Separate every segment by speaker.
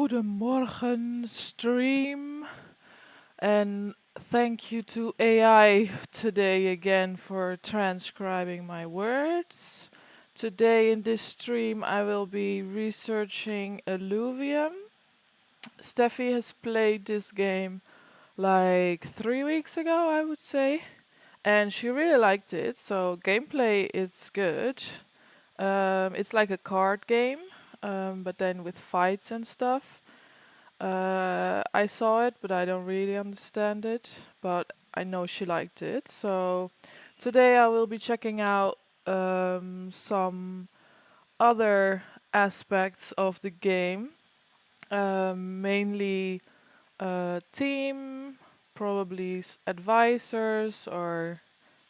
Speaker 1: Goedemorgen stream, and thank you to AI today again for transcribing my words. Today in this stream I will be researching Illuvium. Steffi has played this game like 3 weeks ago, I would say, and she really liked it, so gameplay is good. It's like a card game, but then with fights and stuff. I saw it, but I don't really understand it. But I know she liked it. So today I will be checking out some other aspects of the game, mainly team, probably advisors or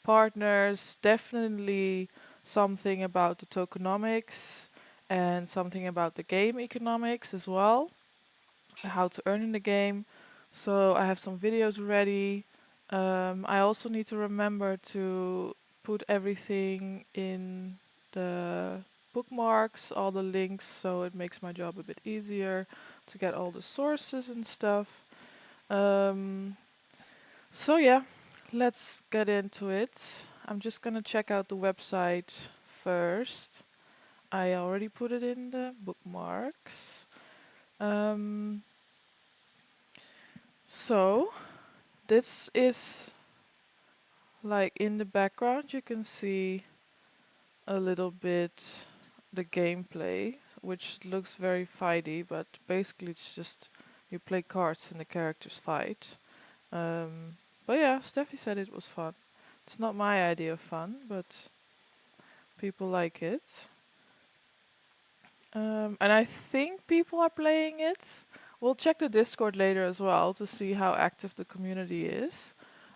Speaker 1: partners. Definitely something about the tokenomics and something about the game economics as well, how to earn in the game. So I have some videos ready. I also need to remember to put everything in the bookmarks, all the links, so it makes my job a bit easier to get all the sources and stuff. Um, so yeah, let's get into it. I'm just gonna check out the website first. I already put it in the bookmarks. Um, So, this is like in the background, you can see a little bit the gameplay, which looks very fighty, but basically it's just you play cards and the characters fight. Um, but yeah, Steffi said it was fun. It's not my idea of fun, but people like it. And I think people are playing it. We'll check the Discord later as well to see how active the community is.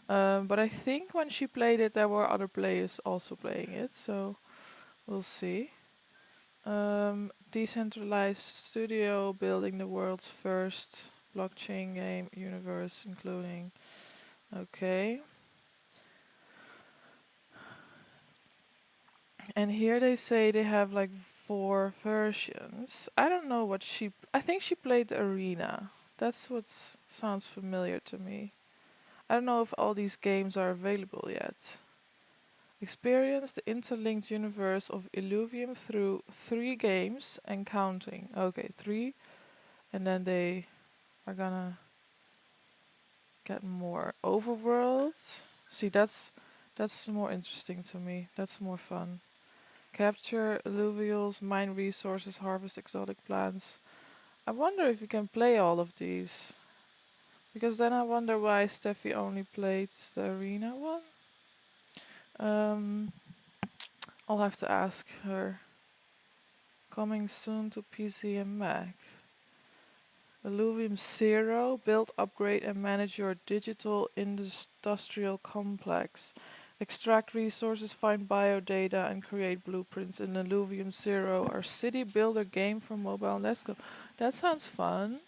Speaker 1: But I think when she played it, there were other players also playing it, so we'll see. Decentralized studio building the world's first blockchain game universe, including. Okay. And here they say they have like 4 versions. I don't know what I think she played the arena. That's what sounds familiar to me. I don't know if all these games are available yet. Experience the interlinked universe of Illuvium through 3 games and counting. Okay, 3, and then they are gonna get more overworld. See, that's more interesting to me. That's more fun. Capture alluvials, mine resources, harvest exotic plants. I wonder if you can play all of these. Because then I wonder why Steffi only played the arena one. Um, I'll have to ask her. Coming soon to PC and Mac. Illuvium Zero. Build, upgrade and manage your digital industrial complex. Extract resources, find biodata and create blueprints in Illuvium Zero, our city builder game for mobile and desktop. That sounds fun.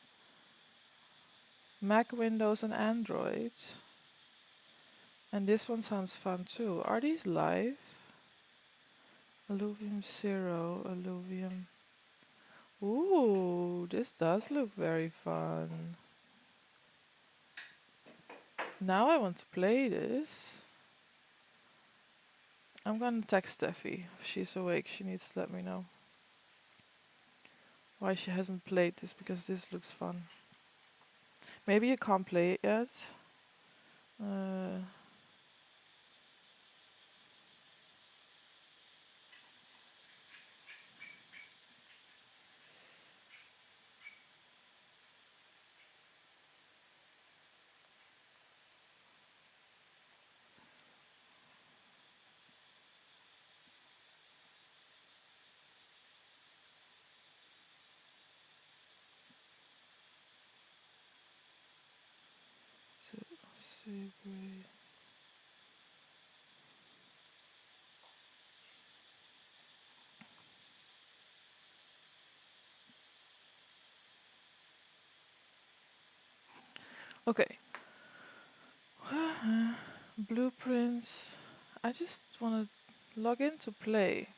Speaker 1: Mac, Windows and Android. And this one sounds fun too. Are these live? Illuvium Zero, Illuvium. Ooh, this does look very fun. Now I want to play this. I'm gonna text Steffi. If she's awake, she needs to let me know why she hasn't played this, because this looks fun. Maybe you can't play it yet. Uh, see. Okay. Blueprints. I just want to log in to play.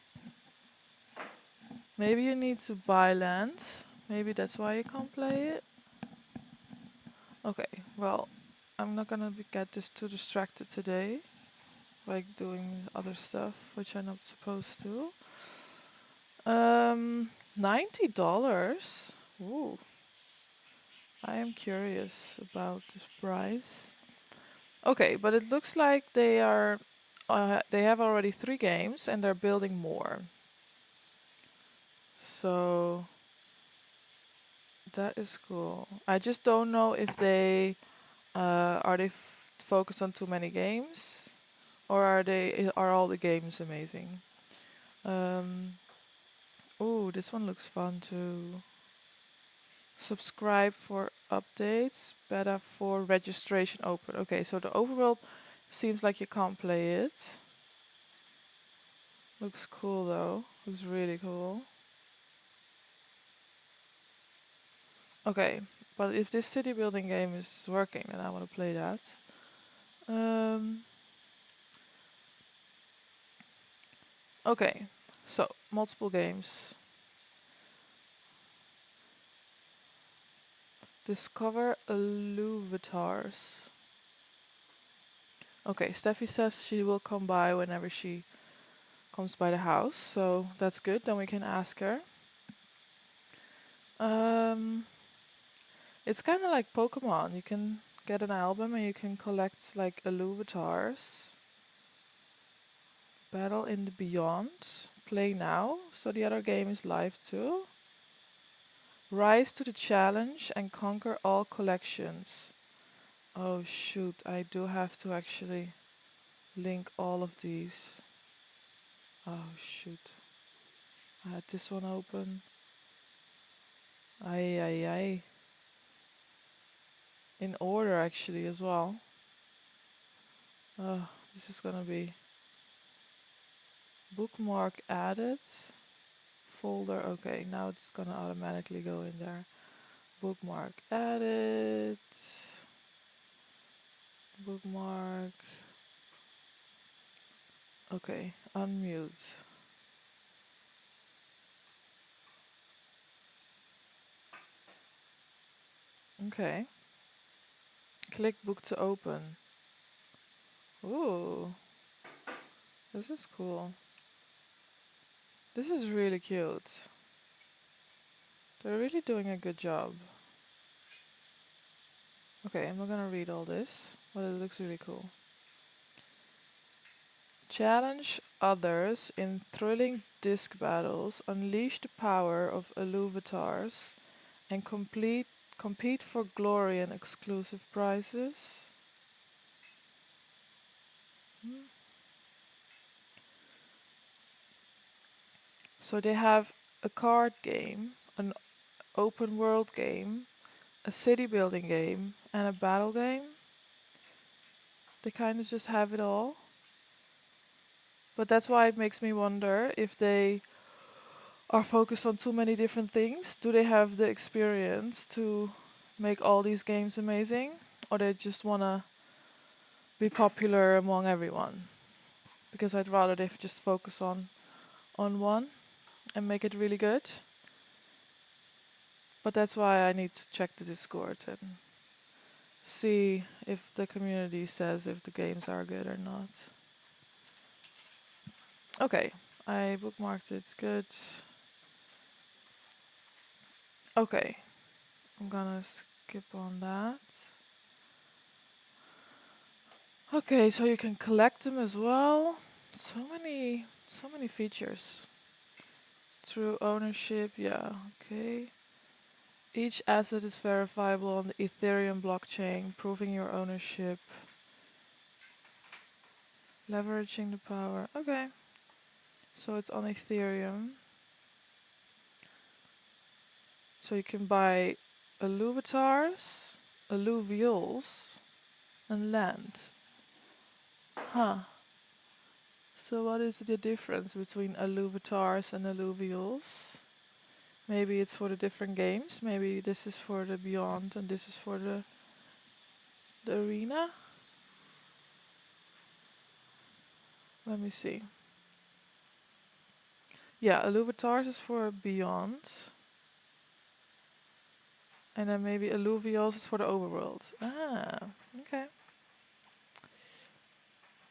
Speaker 1: Maybe you need to buy land. Maybe that's why you can't play it. Okay, well, I'm not gonna get this too distracted today, like doing other stuff which I'm not supposed to. $90. Ooh, I am curious about this price. Okay, but it looks like they have already 3 games and they're building more. So that is cool. I just don't know if they are they focused on too many games, or are all the games amazing? Um, oh, this one looks fun too. Subscribe for updates. Beta for registration open. Okay, so the overworld seems like you can't play it. Looks cool though. Looks really cool. Okay, but if this city building game is working, then I want to play that. Um, okay, so multiple games. Discover Illuvatars. Okay, Steffi says she will come by whenever she comes by the house, so that's good. Then we can ask her. Um, it's kind of like Pokemon. You can get an album and you can collect like Illuvatars. Battle in the Beyond. Play now. So the other game is live too. Rise to the challenge and conquer all collections. Oh shoot, I do have to actually link all of these. Oh shoot. I had this one open. Ay ay ay. In order actually as well. Oh, this is gonna be bookmark added. Folder, okay, now it's gonna automatically go in there. Bookmark added. Bookmark. Okay, unmute. Okay. Click book to open. Ooh, this is cool. This is really cute. They're really doing a good job. Okay, I'm not gonna read all this, but it looks really cool. Challenge others in thrilling disc battles, unleash the power of Illuvatars, and compete for glory and exclusive prizes. Hmm. So they have a card game, an open world game, a city building game, and a battle game. They kind of just have it all. But that's why it makes me wonder if they are focused on too many different things. Do they have the experience to make all these games amazing? Or they just want to be popular among everyone? Because I'd rather they just focus on one and make it really good. But that's why I need to check the Discord and see if the community says if the games are good or not. Okay, I bookmarked it. Good. Okay, I'm gonna skip on that. Okay, so you can collect them as well. So many features. Through ownership, yeah, okay. Each asset is verifiable on the Ethereum blockchain, proving your ownership. Leveraging the power, okay. So it's on Ethereum. So you can buy Illuvatars, Alluvials, and land. Huh. So what is the difference between Illuvatars and Alluvials? Maybe it's for the different games. Maybe this is for the Beyond and this is for the Arena. Let me see. Yeah, Illuvatars is for Beyond. And then maybe Illuvios is for the overworld. Ah, okay.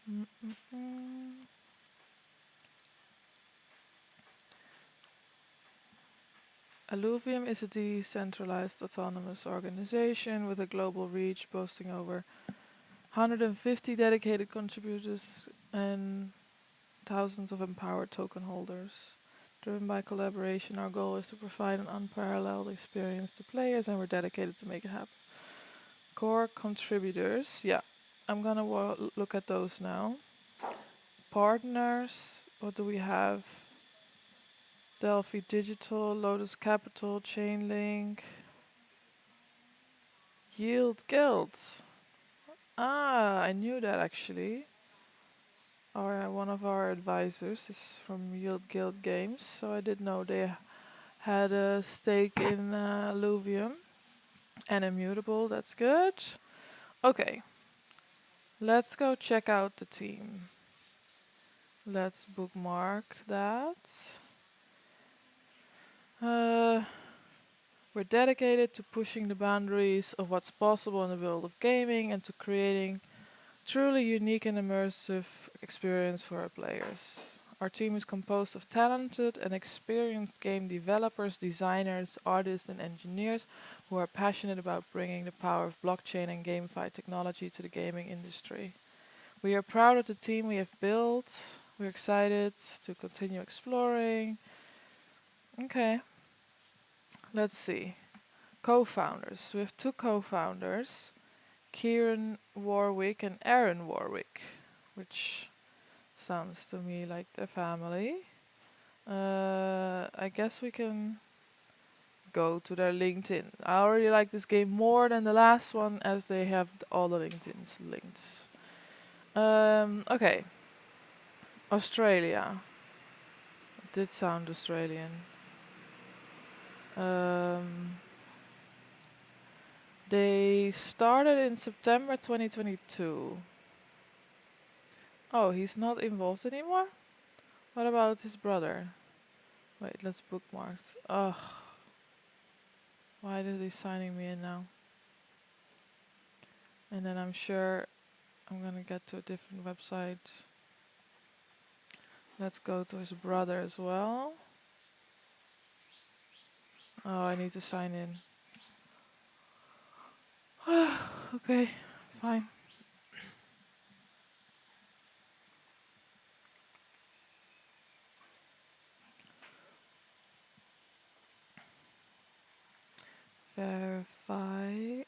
Speaker 1: Mm-mm-mm. Illuvium is a decentralized autonomous organization with a global reach boasting over 150 dedicated contributors and thousands of empowered token holders. Driven by collaboration, our goal is to provide an unparalleled experience to players, and we're dedicated to make it happen. Core contributors, yeah, I'm gonna look at those now. Partners, what do we have? Delphi Digital, Lotus Capital, Chainlink, Yield Guild. Ah, I knew that actually. One of our advisors is from Yield Guild Games, so I did know they had a stake in Illuvium and Immutable. That's good. Okay, let's go check out the team. Let's bookmark that. Uh, we're dedicated to pushing the boundaries of what's possible in the world of gaming and to creating truly unique and immersive experience for our players. Our team is composed of talented and experienced game developers, designers, artists, and engineers who are passionate about bringing the power of blockchain and GameFi technology to the gaming industry. We are proud of the team we have built. We're excited to continue exploring. Okay, let's see. Co-founders. We have two co-founders, Kieran Warwick and Aaron Warwick, which sounds to me like their family. I guess we can go to their LinkedIn. I already like this game more than the last one as they have all the LinkedIn's linked. Okay. Australia. It did sound Australian. They started in September 2022. Oh, he's not involved anymore? What about his brother? Wait, let's bookmark. Ugh. Why are they signing me in now? And then I'm sure I'm gonna get to a different website. Let's go to his brother as well. Oh, I need to sign in. Okay, fine. Verify.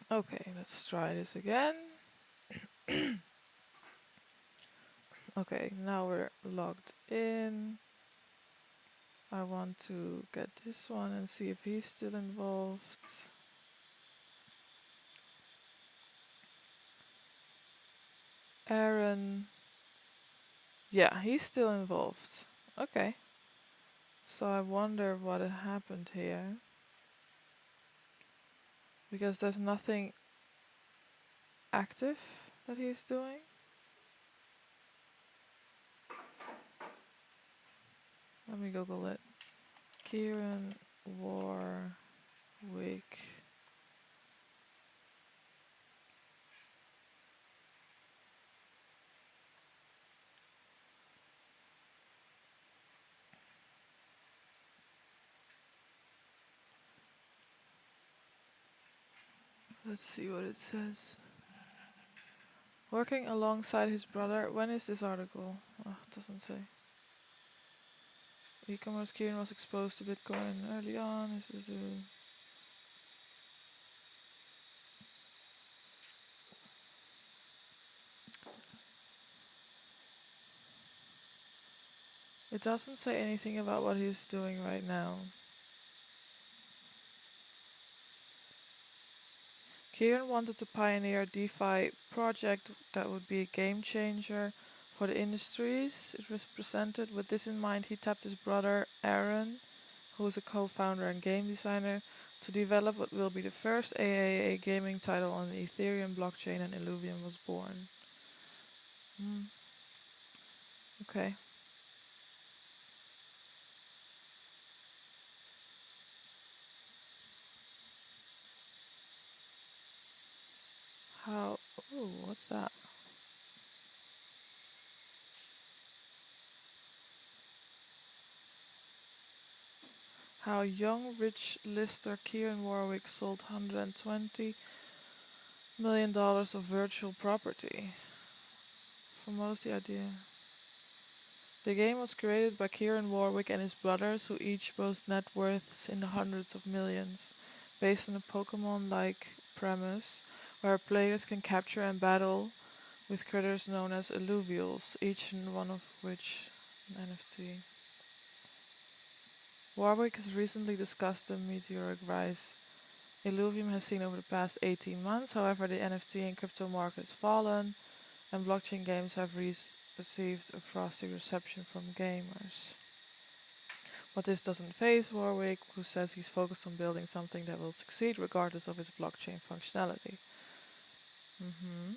Speaker 1: Okay, let's try this again. Okay, now we're logged in. I want to get this one and see if he's still involved. Aaron. Yeah, he's still involved. Okay. So I wonder what had happened here. Because there's nothing active that he's doing. Let me Google it. Kieran Warwick. Let's see what it says. Working alongside his brother. When is this article? Oh, it doesn't say. E-commerce Kieran was exposed to Bitcoin early on. This is a It doesn't say anything about what he's doing right now. Kieran wanted to pioneer a DeFi project that would be a game changer for the industries it was presented. With this in mind, he tapped his brother Aaron, who is a co-founder and game designer, to develop what will be the first AAA gaming title on the Ethereum blockchain, and Illuvium was born. Hmm. Okay. How? Ooh, what's that? How young rich lister Kieran Warwick sold $120 million of virtual property. For most the idea. The game was created by Kieran Warwick and his brothers, who each boast net worths in the hundreds of millions, based on a Pokemon-like premise, where players can capture and battle with critters known as Illuvials, each and one of which an NFT. Warwick has recently discussed the meteoric rise Illuvium has seen over the past 18 months. However, the NFT and crypto market has fallen, and blockchain games have received a frosty reception from gamers. But this doesn't faze Warwick, who says he's focused on building something that will succeed regardless of its blockchain functionality. hmm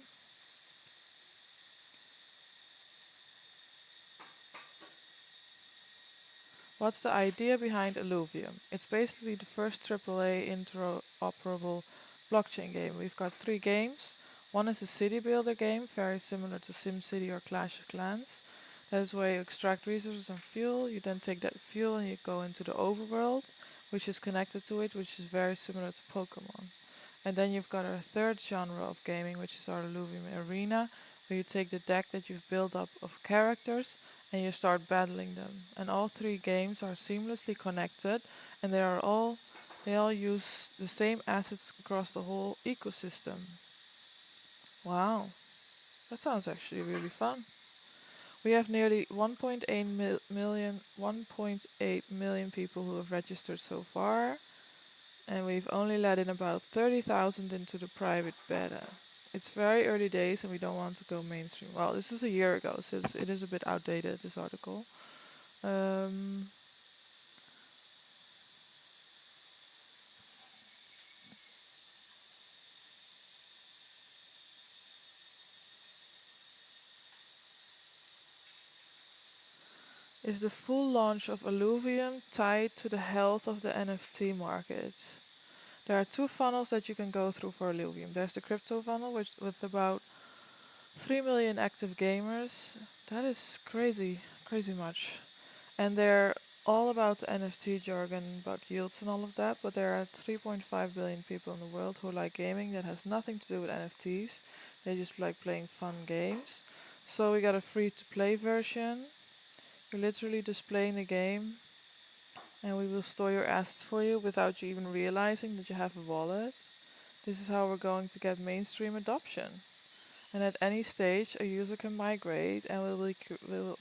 Speaker 1: What's the idea behind Illuvium? It's basically the first AAA interoperable blockchain game. We've got 3 games. One is a city builder game, very similar to SimCity or Clash of Clans. That is where you extract resources and fuel. You then take that fuel and you go into the overworld, which is connected to it, which is very similar to Pokemon. And then you've got our third genre of gaming, which is our Illuvium Arena, where you take the deck that you've built up of characters and you start battling them. And all 3 games are seamlessly connected, and they all use the same assets across the whole ecosystem. Wow, that sounds actually really fun. We have nearly 1.8 million people who have registered so far, and we've only let in about 30,000 into the private beta. It's very early days and we don't want to go mainstream. Well, this is a year ago, so it is a bit outdated, this article. Um, is the full launch of Illuvium tied to the health of the NFT market? There are 2 funnels that you can go through for Illuvium. There's the crypto funnel, which with about 3 million active gamers. That is crazy, crazy much. And they're all about the NFT jargon, about yields and all of that, but there are 3.5 billion people in the world who like gaming that has nothing to do with NFTs. They just like playing fun games. So we got a free to play version. You're literally just playing the game and we will store your assets for you without you even realizing that you have a wallet. This is how we're going to get mainstream adoption. And at any stage, a user can migrate and will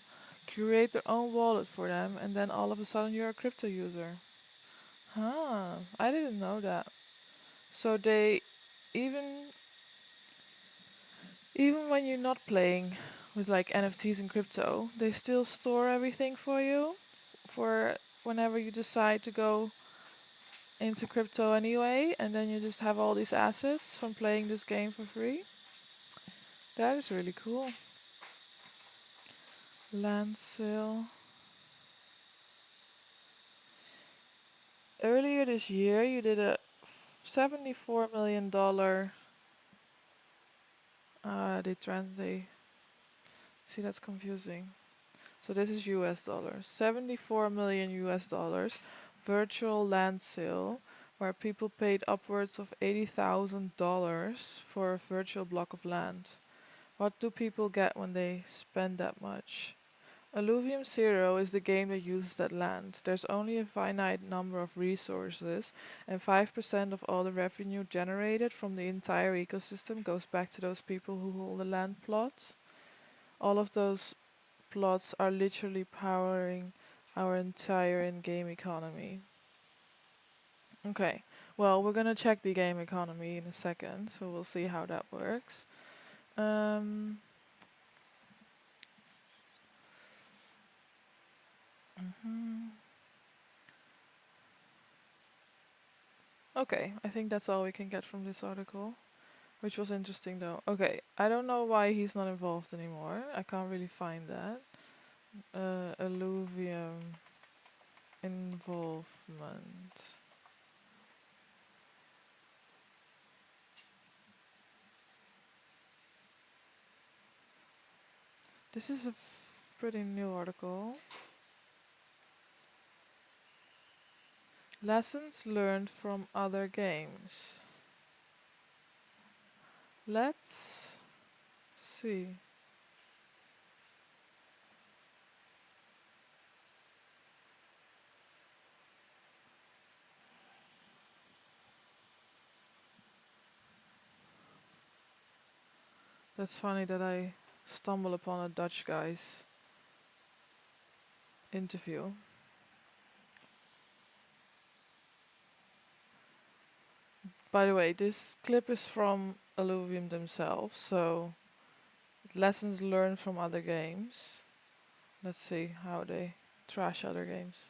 Speaker 1: curate their own wallet for them, and then all of a sudden you're a crypto user. Huh, I didn't know that. So they, even even when you're not playing with like NFTs and crypto, they still store everything for you for whenever you decide to go into crypto anyway, and then you just have all these assets from playing this game for free. That is really cool. Land sale. Earlier this year, you did a $74 million. They see that's confusing. So this is US dollars. 74 million US dollars virtual land sale where people paid upwards of $80,000 for a virtual block of land. What do people get when they spend that much? Illuvium Zero is the game that uses that land. There's only a finite number of resources, and 5% of all the revenue generated from the entire ecosystem goes back to those people who hold the land plots. All of those plots are literally powering our entire in-game economy. Okay, Well, we're gonna check the game economy in a second, so we'll see how that works. Um, mhm. Okay, I think that's all we can get from this article, which was interesting though. Okay, I don't know why he's not involved anymore. I can't really find that. Illuvium involvement. This is a pretty new article. Lessons learned from other games. Let's see. That's funny that I stumble upon a Dutch guy's interview. By the way, this clip is from Illuvium themselves, so lessons learned from other games. Let's see how they trash other games.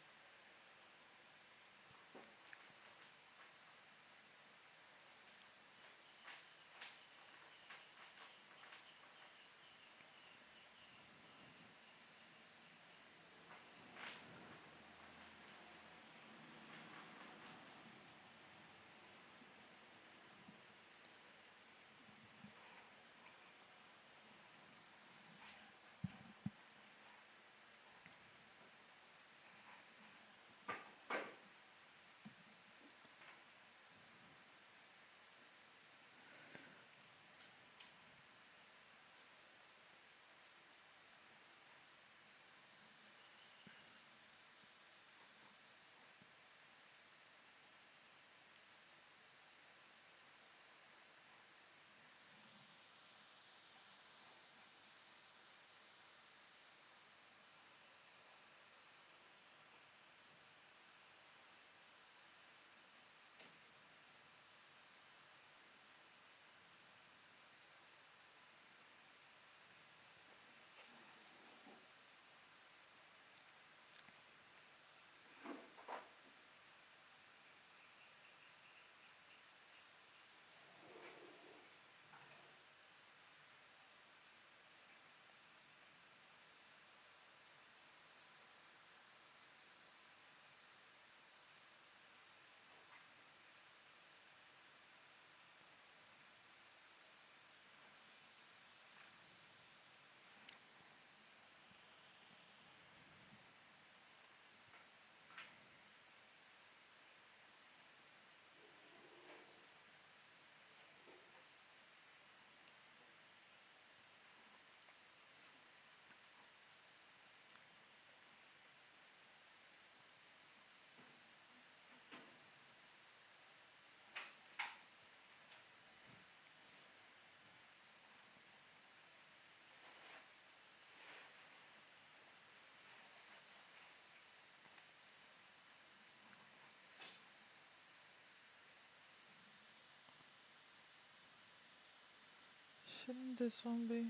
Speaker 1: Shouldn't this one be?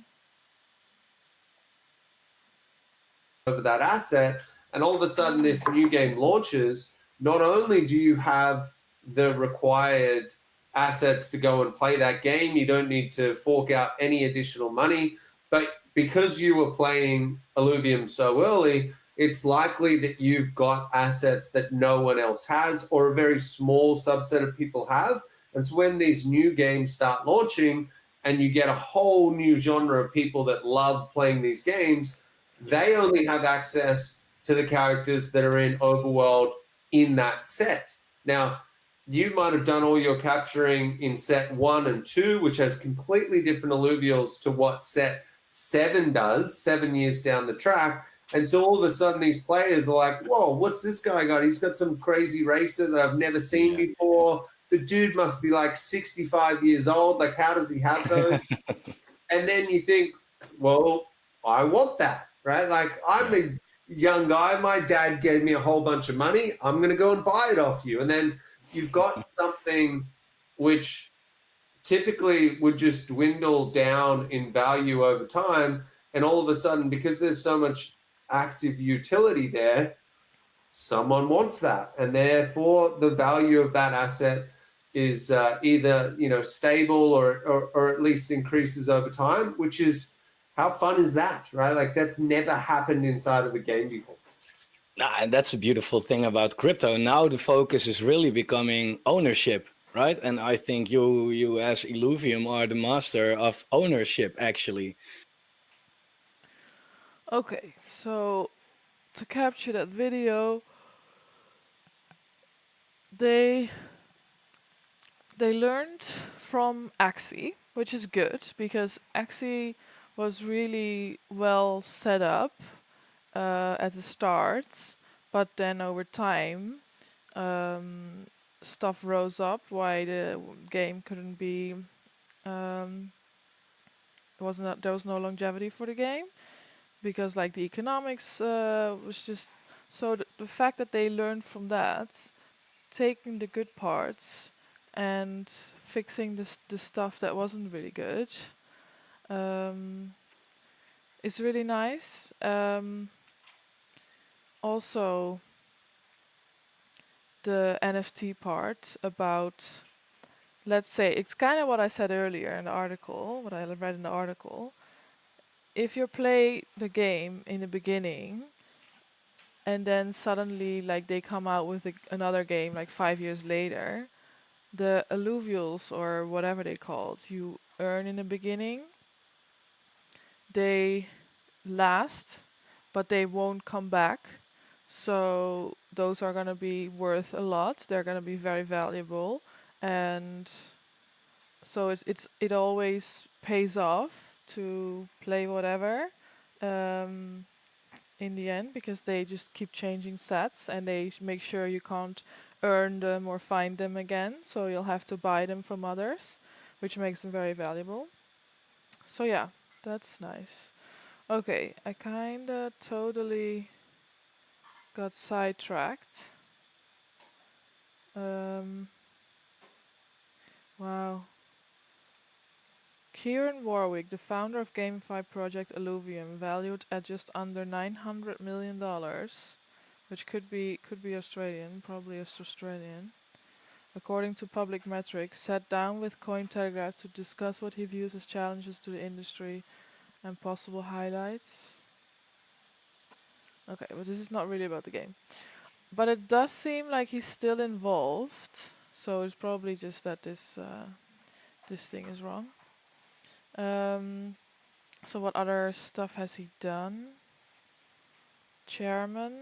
Speaker 2: Over that asset, and all of a sudden this new game launches, not only do you have the required assets to go and play that game, you don't need to fork out any additional money, but because you were playing Illuvium so early, it's likely that you've got assets that no one else has or a very small subset of people have. And so when these new games start launching and you get a whole new genre of people that love playing these games, they only have access to the characters that are in Overworld in that set. Now, you might have done all your capturing in set 1 and 2, which has completely different alluvials to what set 7 does 7 years down the track. And so all of a sudden, these players are like, whoa, what's this guy got? He's got some crazy racer that I've never seen before. The dude must be like 65 years old. Like, how does he have those? And then you think, well, I want that, right? Like, I'm a young guy. My dad gave me a whole bunch of money. I'm going to go and buy it off you. And then you've got something which typically would just dwindle down in value over time. And all of a sudden, because there's so much active utility there, someone wants that. And therefore, the value of that asset is either stable or at least increases over time, which is how fun is that, right? Like that's never happened inside of a game before.
Speaker 3: Nah, and that's a beautiful thing about crypto. Now the focus is really becoming ownership, right? And I think you as Illuvium are the master of ownership, actually.
Speaker 1: Okay, so to capture that video, they they learned from Axie, which is good because Axie was really well set up at the start, but then over time, um, stuff rose up why the game couldn't be. Um, it wasn't there was no longevity for the game because like the economics was just so the fact that they learned from that, taking the good parts and fixing the stuff that wasn't really good, um, is really nice. Also, the NFT part about, let's say, it's kind of what I said earlier in the article, what I read in the article. If you play the game in the beginning and then suddenly like they come out with another game like 5 years later, the alluvials or whatever they called you earn in the beginning, they last, but they won't come back. So those are gonna be worth a lot. They're gonna be very valuable, and so it always pays off to play whatever. Um, in the end, because they just keep changing sets and they make sure you can't earn them or find them again. So you'll have to buy them from others, which makes them very valuable. So yeah, that's nice. Okay, I kinda totally got sidetracked. Um, wow. Kieran Warwick, the founder of GameFi project Illuvium, valued at just under $900 million, which could be Australian, probably is Australian. According to public metrics, sat down with Cointelegraph to discuss what he views as challenges to the industry and possible highlights. Okay, but this is not really about the game. But it does seem like he's still involved, so it's probably just that this thing is wrong. Um, so what other stuff has he done? Chairman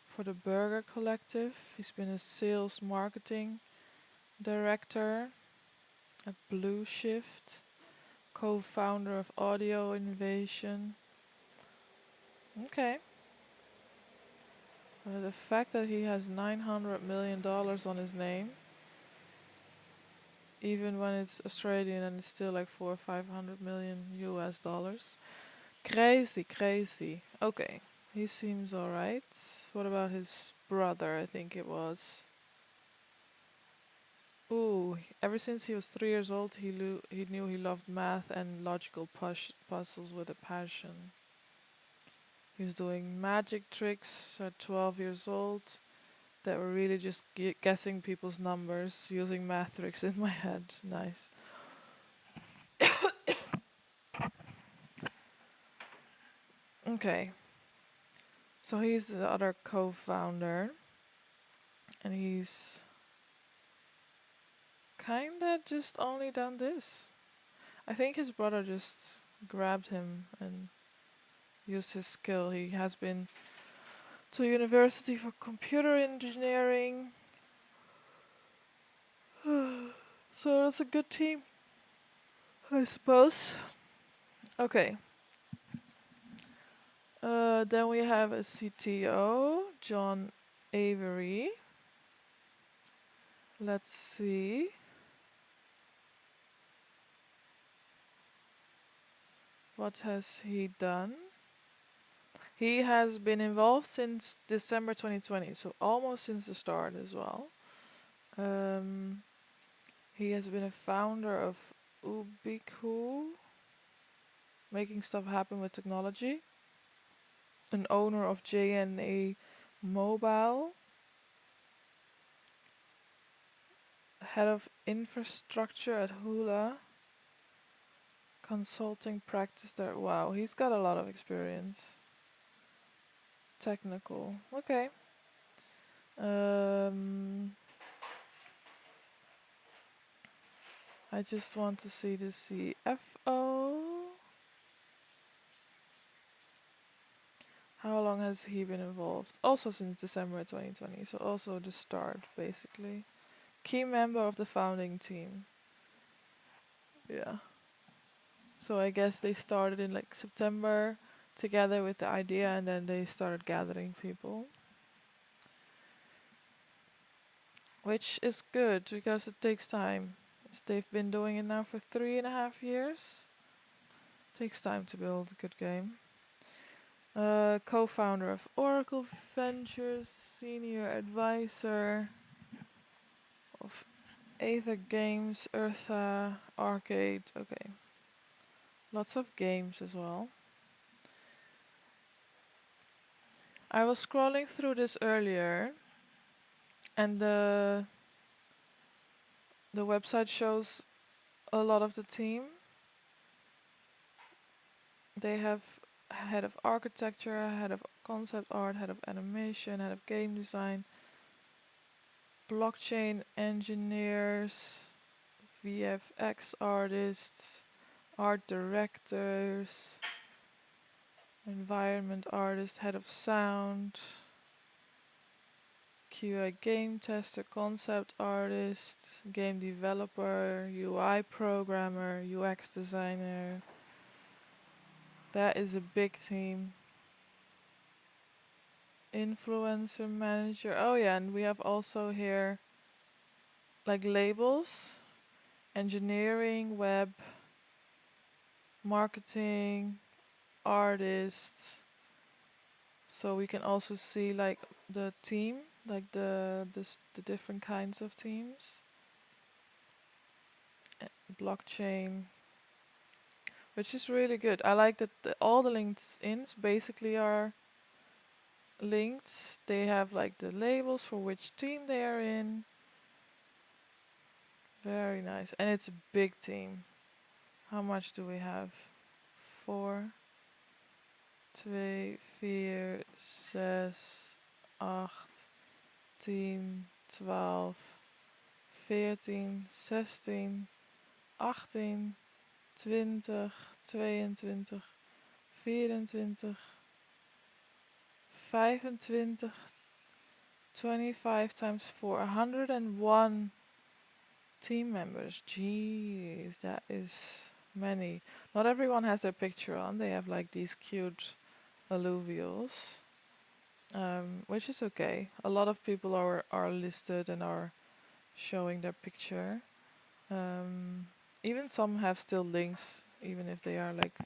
Speaker 1: for the Burger Collective. He's been a sales marketing director at Blue Shift. Co-founder of Audio Innovation. Okay. The fact that he has $900 million on his name, even when it's Australian and it's still like 400 or 500 million US dollars. Crazy, crazy. Okay, he seems alright. What about his brother? I think it was. Ooh, ever since he was 3 years old, he knew he loved math and logical puzzles with a passion. He was doing magic tricks at 12 years old that were really just guessing people's numbers using math tricks in my head. Nice. Okay, so he's the other co-founder, and he's kinda just only done this. I think his brother just grabbed him and used his skill. He has been to university for computer engineering. So that's a good team, I suppose. Okay. Then we have a CTO, John Avery. Let's see. What has he done? He has been involved since December 2020, so almost since the start as well. Um, he has been a founder of Ubiku, making stuff happen with technology. An owner of JNA Mobile, head of infrastructure at Hula, consulting practice there. Wow, he's got a lot of experience. Technical. Okay. Um, I just want to see the CFO. How long has he been involved? Also since December 2020, so also the start, basically. Key member of the founding team. Yeah. So I guess they started in like September together with the idea, and then they started gathering people. Which is good because it takes time. As they've been doing it now for 3.5 years. Takes time to build a good game. Co-founder of Oracle Ventures, senior advisor of Aether Games, Eartha, Arcade. Okay, lots of games as well. I was scrolling through this earlier, and the website shows a lot of the team. They have head of architecture, head of concept art, head of animation, head of game design, blockchain engineers, VFX artists, art directors, environment artist, head of sound, QA game tester, concept artist, game developer, UI programmer, UX designer. That is a big team. Influencer manager. Oh yeah, and we have also here like labels, engineering, web, marketing, artists. So we can also see like the team, like the different kinds of teams. Blockchain, which is really good. I like that all the LinkedIn's basically are linked. They have like the labels for which team they are in. Very nice. And it's a big team. How much do we have? 4, 2, 4, 6, 8, 10, 12, 14, 16, 18, 20, 22, 24, 25, 25 times 4, 101 team members. Jeez, that is many. Not everyone has their picture on. They have like these cute alluvials, which is okay. A lot of people are listed and are showing their picture. Even some have still links, even if they are like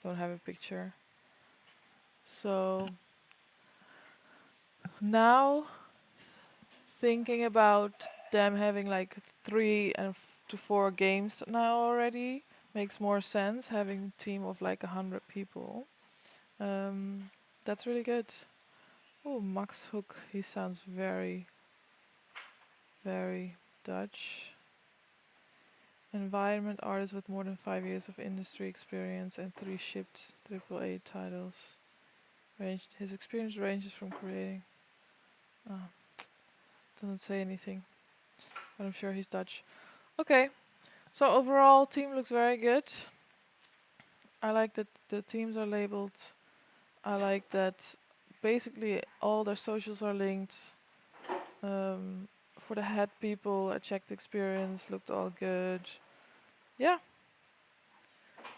Speaker 1: don't have a picture. So now thinking about them having like 3 to 4 games now already makes more sense. Having a team of like 100 people, that's really good. Oh, Max Hook, he sounds very, very Dutch. Environment artist with more than 5 years of industry experience and 3 shipped AAA titles. His experience ranges from creating. Oh, doesn't say anything, but I'm sure he's Dutch. Okay, so overall, team looks very good. I like that the teams are labeled. I like that basically all their socials are linked. For the head people, I checked experience, looked all good. Yeah.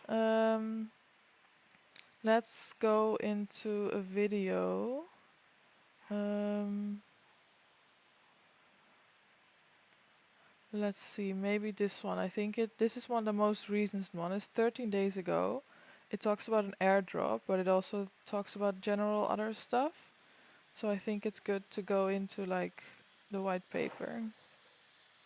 Speaker 1: Um, let's go into a video. Um, let's see, maybe this one. I think this is one of the most recent one. It's 13 days ago. It talks about an airdrop, but it also talks about general other stuff. So I think it's good to go into like the white paper.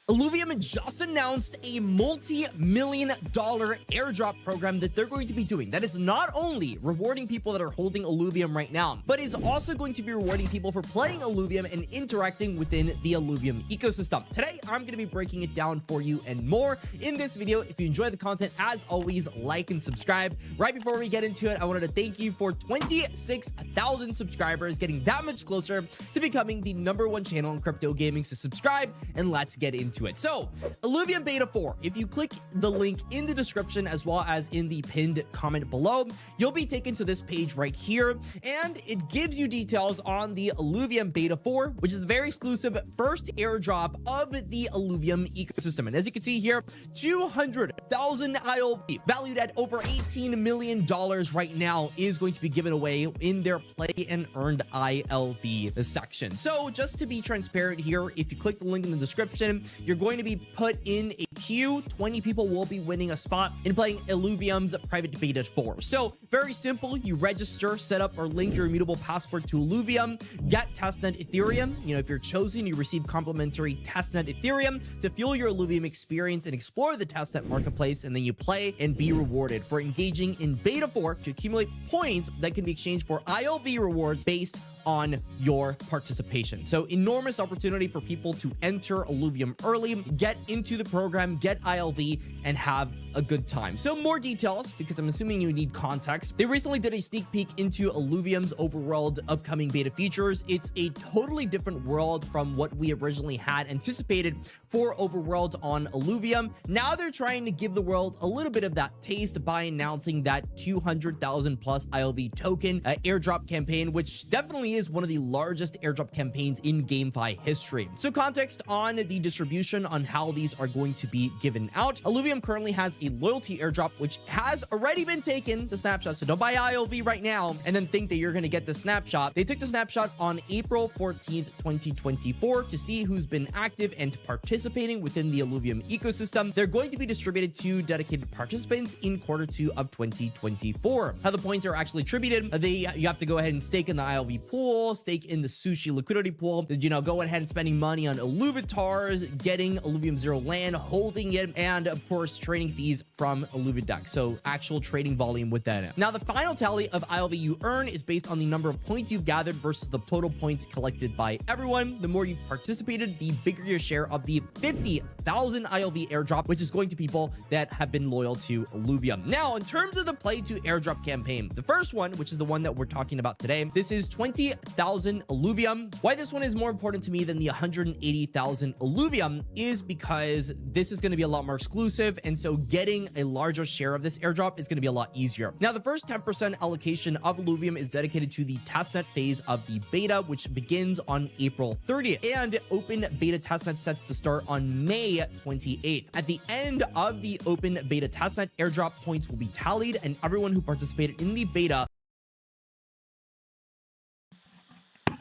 Speaker 4: Illuvium just announced a multi-million-dollar airdrop program that they're going to be doing. That is not only rewarding people that are holding Illuvium right now, but is also going to be rewarding people for playing Illuvium and interacting within the Illuvium ecosystem. Today, I'm going to be breaking it down for you and more in this video. If you enjoy the content, as always, like and subscribe. Right before we get into it, I wanted to thank you for 26,000 subscribers, getting that much closer to becoming the #1 channel in crypto gaming. So subscribe and let's get into it. So Illuvium Beta 4, if you click the link in the description as well as in the pinned comment below, you'll be taken to this page right here, and it gives you details on the Illuvium Beta 4, which is the very exclusive first airdrop of the Illuvium ecosystem. And as you can see here, 200,000 ILV valued at over $18 million right now is going to be given away in their play and earned ILV section. So just to be transparent here, if you click the link in the description, you're going to be put in a queue. 20 people will be winning a spot in playing Illuvium's private beta 4. So very simple. You register, set up or link your immutable passport to Illuvium, get testnet Ethereum. If you're chosen, you receive complimentary testnet Ethereum to fuel your Illuvium experience and explore the testnet marketplace, and then you play and be rewarded for engaging in beta 4 to accumulate points that can be exchanged for ILV rewards based on your participation. So enormous opportunity for people to enter Illuvium early, get into the program, get ILV, and have a good time. So more details, because I'm assuming you need context. They recently did a sneak peek into Illuvium's overworld upcoming beta features. It's a totally different world from what we originally had anticipated for overworld on Illuvium. Now they're trying to give the world a little bit of that taste by announcing that 200,000 plus ILV token airdrop campaign, which definitely is one of the largest airdrop campaigns in GameFi history. So context on the distribution on how these are going to be given out. Illuvium currently has a loyalty airdrop, which has already been taken, the snapshot. So don't buy ILV right now and then think that you're going to get the snapshot. They took the snapshot on April 14th, 2024 to see who's been active and participating within the Illuvium ecosystem. They're going to be distributed to dedicated participants in Q2 of 2024. How the points are actually attributed, you have to go ahead and stake in the ILV pool, stake in the sushi liquidity pool, go ahead and spending money on Illuvitars, getting Illuvium Zero land, holding it, and of course trading fees from Illuvidex. So actual trading volume with that. Now the final tally of ILV you earn is based on the number of points you've gathered versus the total points collected by everyone. The more you've participated, the bigger your share of the 50,000 ILV airdrop, which is going to people that have been loyal to Illuvium. Now, in terms of the play to airdrop campaign, the first one, which is the one that we're talking about today, this is 20,000 Illuvium. Why this one is more important to me than the 180,000 Illuvium is because this is going to be a lot more exclusive, and so getting a larger share of this airdrop is going to be a lot easier. Now, the first 10% allocation of Illuvium is dedicated to the testnet phase of the beta, which begins on April 30th, and open beta testnet sets to start on May 28th. At the end of the open beta testnet, airdrop points will be tallied, and everyone who participated in the beta.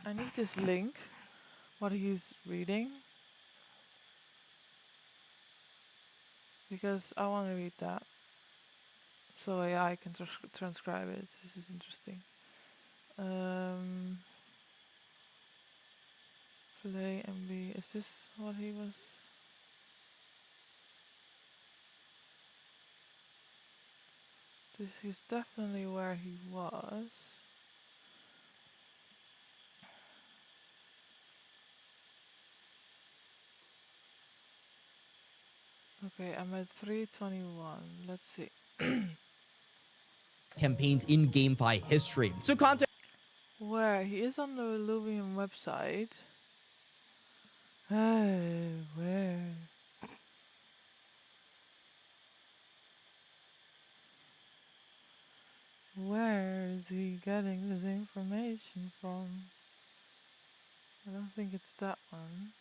Speaker 1: I need this link, what he's reading, because I want to read that, so AI can transcribe it. This is interesting. Play MB, is this what he was? This is definitely where he was. Okay, I'm at 321. Let's see.
Speaker 4: Campaigns in GameFi history. So context.
Speaker 1: Where? He is on the Illuvium website. Where? Where is he getting this information from? I don't think it's that one.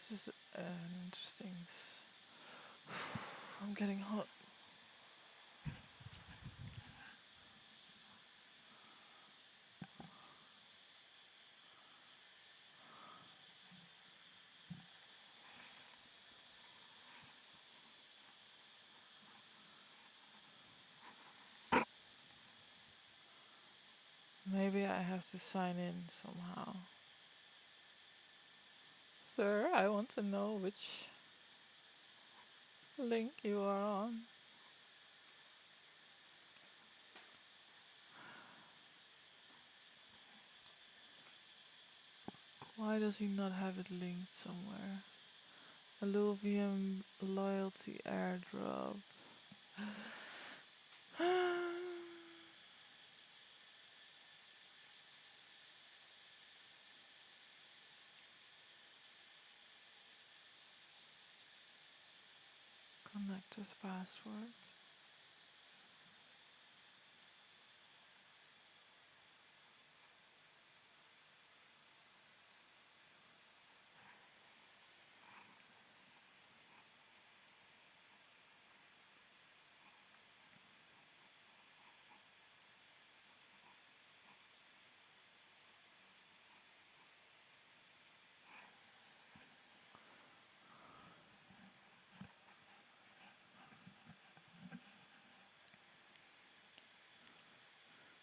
Speaker 1: This is interesting. I'm getting hot. Maybe I have to sign in somehow. Sir, I want to know which link you are on. Why does he not have it linked somewhere? Illuvium loyalty airdrop. Connect with password.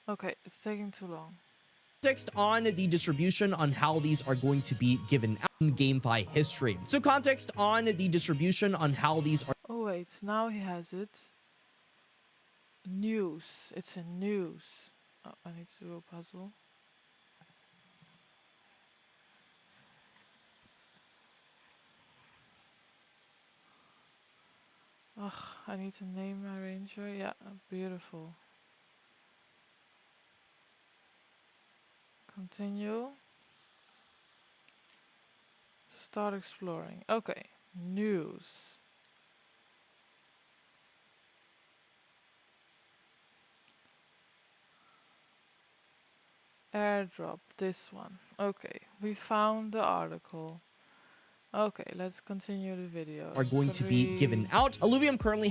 Speaker 1: Okay, it's taking too long.
Speaker 4: Context on the distribution on how these are going to be given out in GameFi history. So context on the distribution on how these are.
Speaker 1: Oh wait, now he has it. News. It's in news. Oh, I need to do a puzzle. Ugh, I need to name my ranger. Yeah, beautiful. Continue. Start exploring. Okay, news. Airdrop, this one. Okay, we found the article. Okay, let's continue the video.
Speaker 4: Are going to be given out. Illuvium currently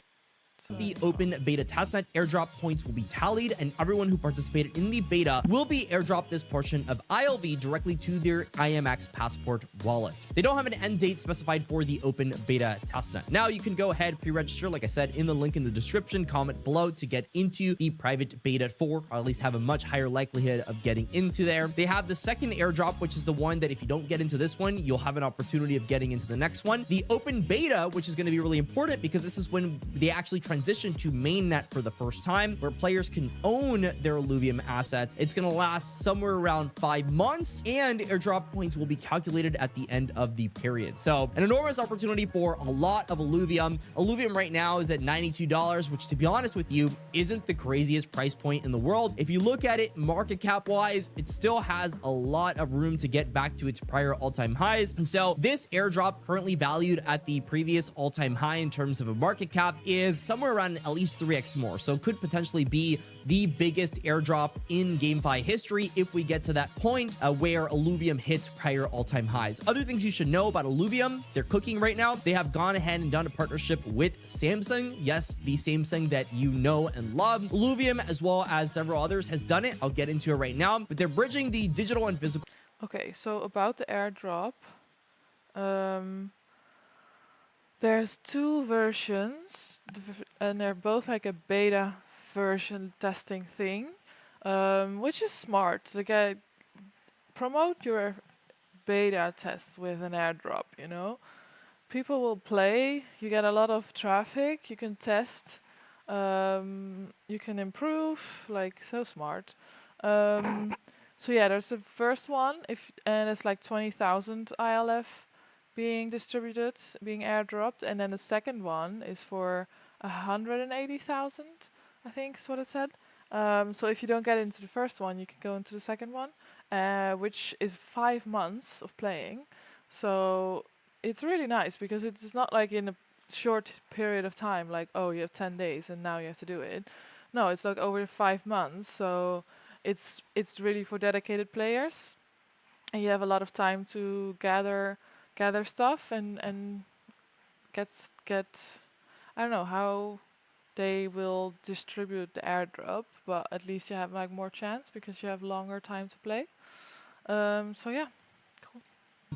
Speaker 4: the open beta testnet. Airdrop points will be tallied, and everyone who participated in the beta will be airdropped this portion of ILV directly to their IMX Passport wallet. They don't have an end date specified for the open beta testnet. Now you can go ahead, pre-register, like I said, in the link in the description, comment below to get into the private beta 4, or at least have a much higher likelihood of getting into there. They have the second airdrop, which is the one that if you don't get into this one, you'll have an opportunity of getting into the next one. The open beta, which is going to be really important because this is when they actually transition to mainnet for the first time, where players can own their Illuvium assets. It's going to last somewhere around 5 months, and airdrop points will be calculated at the end of the period. So an enormous opportunity for a lot of Illuvium. Illuvium right now is at $92, which, to be honest with you, isn't the craziest price point in the world. If you look at it market cap wise, it still has a lot of room to get back to its prior all-time highs. And so this airdrop, currently valued at the previous all-time high in terms of a market cap, is somewhere around at least 3x more. So could potentially be the biggest airdrop in GameFi history if we get to that point where Illuvium hits prior all-time highs. Other things you should know about Illuvium: they're cooking right now. They have gone ahead and done a partnership with Samsung. Yes, the Samsung that you know and love. Illuvium, as well as several others, has done it. I'll get into it right now, but they're bridging the digital and physical.
Speaker 1: Okay, so about the airdrop, there's two versions, and they're both like a beta version testing thing, which is smart. To promote your beta test with an airdrop, you know? People will play, you get a lot of traffic, you can test, you can improve, like, so smart. So yeah, there's the first one, and it's like 20,000 ILF being distributed, being airdropped, and then the second one is for 180,000, I think is what it said. So if you don't get into the first one, you can go into the second one, which is 5 months of playing. So it's really nice because it's not like in a short period of time, like, oh, you have 10 days and now you have to do it. No, it's like over 5 months. So it's really for dedicated players, and you have a lot of time to gather stuff and get I don't know how they will distribute the airdrop, but at least you have like more chance because you have longer time to play. So yeah, cool.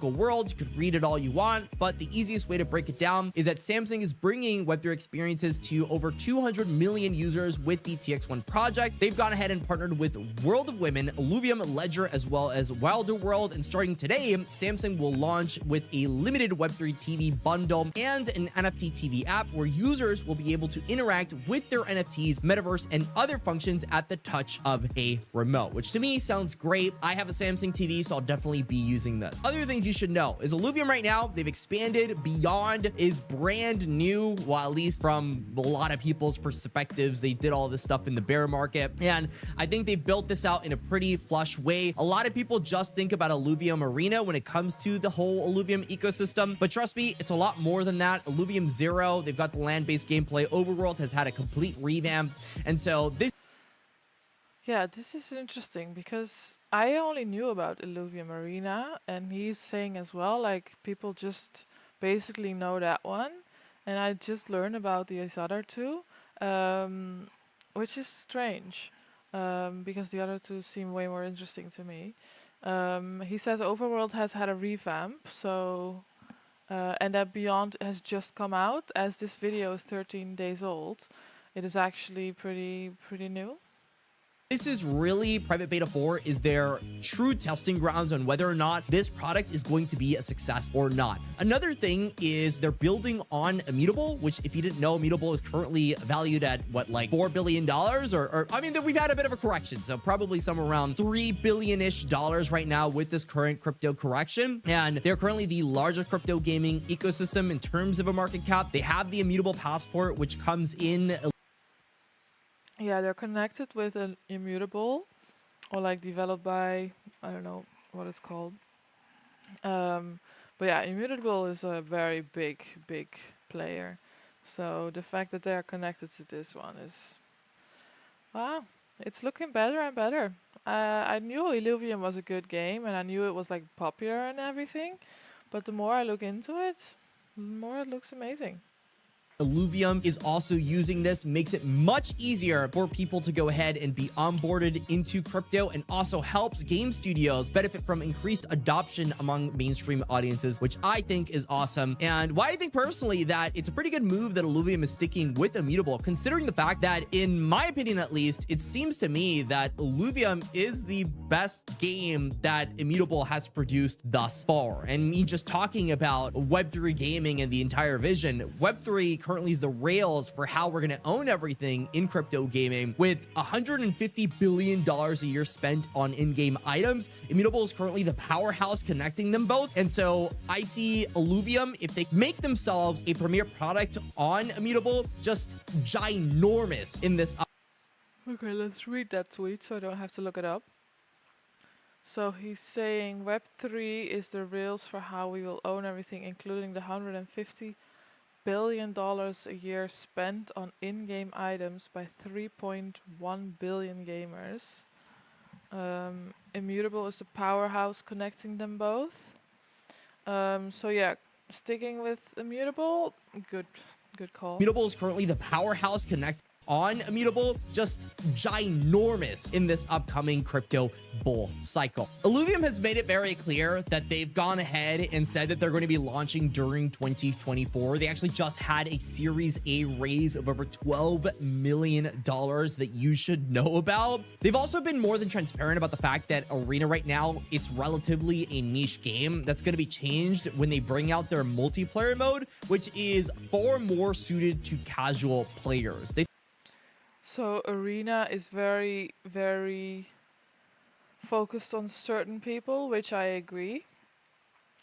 Speaker 4: world. You could read it all you want, but the easiest way to break it down is that Samsung is bringing Web3 experiences to over 200 million users with the TX1 project. They've gone ahead and partnered with World of Women, Illuvium, Ledger, as well as Wilder World. And starting today, Samsung will launch with a limited Web3 TV bundle and an NFT TV app where users will be able to interact with their NFTs, metaverse, and other functions at the touch of a remote, which to me sounds great. I have a Samsung TV, so I'll definitely be using this. Other things you should know is Illuvium right now, they've expanded beyond, is brand new, well, at least from a lot of people's perspectives. They did all this stuff in the bear market, and I think they've built this out in a pretty flush way. A lot of people just think about Illuvium Arena when it comes to the whole Illuvium ecosystem, but trust me, it's a lot more than that. Illuvium Zero, they've got the land-based gameplay. Overworld has had a complete revamp, and so this
Speaker 1: Yeah, this is interesting because I only knew about Illuvium Arena, and he's saying as well, like, people just basically know that one, and I just learned about these other two, which is strange, because the other two seem way more interesting to me. He says Overworld has had a revamp, so and that Beyond has just come out. As this video is 13 days old, it is actually pretty new.
Speaker 4: This is really Private Beta 4 is their true testing grounds on whether or not this product is going to be a success or not. Another thing is they're building on Immutable, which if you didn't know, Immutable is currently valued at what, like $4 billion or I mean, we've had a bit of a correction. So probably somewhere around $3 billion-ish right now with this current crypto correction. And they're currently the largest crypto gaming ecosystem in terms of a market cap. They have the Immutable passport, which comes in.
Speaker 1: Yeah, they're connected with an Immutable, or like developed by, I don't know what it's called. But yeah, Immutable is a very big player. So the fact that they're connected to this one is, wow, it's looking better and better. I knew Illuvium was a good game, and I knew it was like popular and everything, but the more I look into it, the more it looks amazing.
Speaker 4: Illuvium is also using this, makes it much easier for people to go ahead and be onboarded into crypto, and also helps game studios benefit from increased adoption among mainstream audiences, which I think is awesome. And why I think personally that it's a pretty good move that Illuvium is sticking with Immutable, considering the fact that, in my opinion at least, it seems to me that Illuvium is the best game that Immutable has produced thus far. And me just talking about Web3 gaming and the entire vision, Web3 currently is the rails for how we're going to own everything in crypto gaming, with $150 billion a year spent on in-game items. Immutable is currently the powerhouse connecting them both. And so I see Illuvium, if they make themselves a premier product on Immutable, just ginormous in this.
Speaker 1: Okay, let's read that tweet so I don't have to look it up. So he's saying Web3 is the rails for how we will own everything, including the $150 billion a year spent on in-game items by 3.1 billion gamers. Immutable is the powerhouse connecting them both. So yeah, sticking with Immutable, good call.
Speaker 4: Immutable is currently the powerhouse connecting on Immutable, just ginormous in this upcoming crypto bull cycle. Illuvium has made it very clear that they've gone ahead and said that they're going to be launching during 2024. They actually just had a Series A raise of over $12 million that you should know about. They've also been more than transparent about the fact that Arena right now, it's relatively a niche game that's going to be changed when they bring out their multiplayer mode, which is far more suited to casual players.
Speaker 1: So Arena is very focused on certain people, which I agree.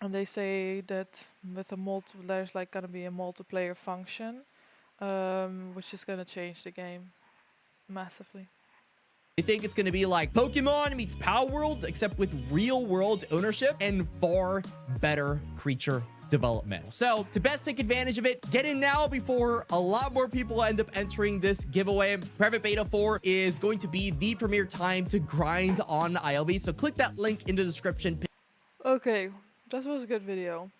Speaker 1: And they say that with there's like gonna be a multiplayer function, which is gonna change the game massively.
Speaker 4: I think it's going to be like Pokemon meets Power World, except with real world ownership and far better creature development. So to best take advantage of it, get in now before a lot more people end up entering this giveaway. Private Beta 4 is going to be the premier time to grind on ILV. So click that link in the description.
Speaker 1: Okay, that was a good video.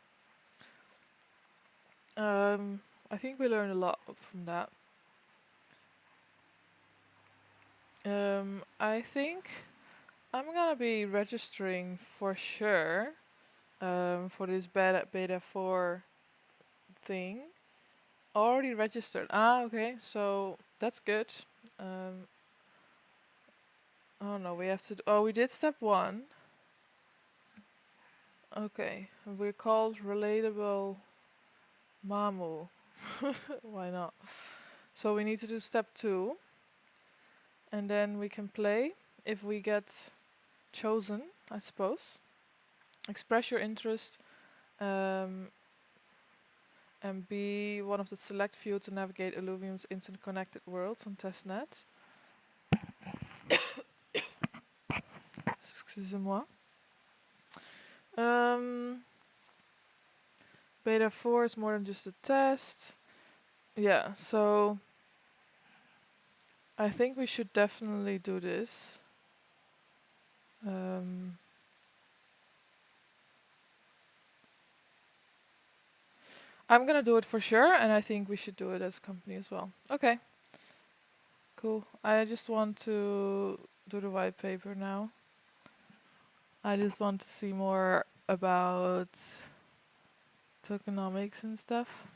Speaker 1: I think we learned a lot from that. I think I'm gonna be registering for sure for this beta 4 thing. Already registered. Ah, okay. So that's good. Um, oh no, we have to. Oh, we did step 1. Okay, we're called Relatable Mamu. Why not? So we need to do step 2, and then we can play if we get chosen, I suppose. Express your interest, um, and be one of the select few to navigate Illuvium's interconnected worlds on testnet. Excusez-moi. Beta 4 is more than just a test. Yeah, so I think we should definitely do this. I'm gonna do it for sure, and I think we should do it as a company as well. Okay, cool. I just want to do the white paper now. I just want to see more about tokenomics and stuff.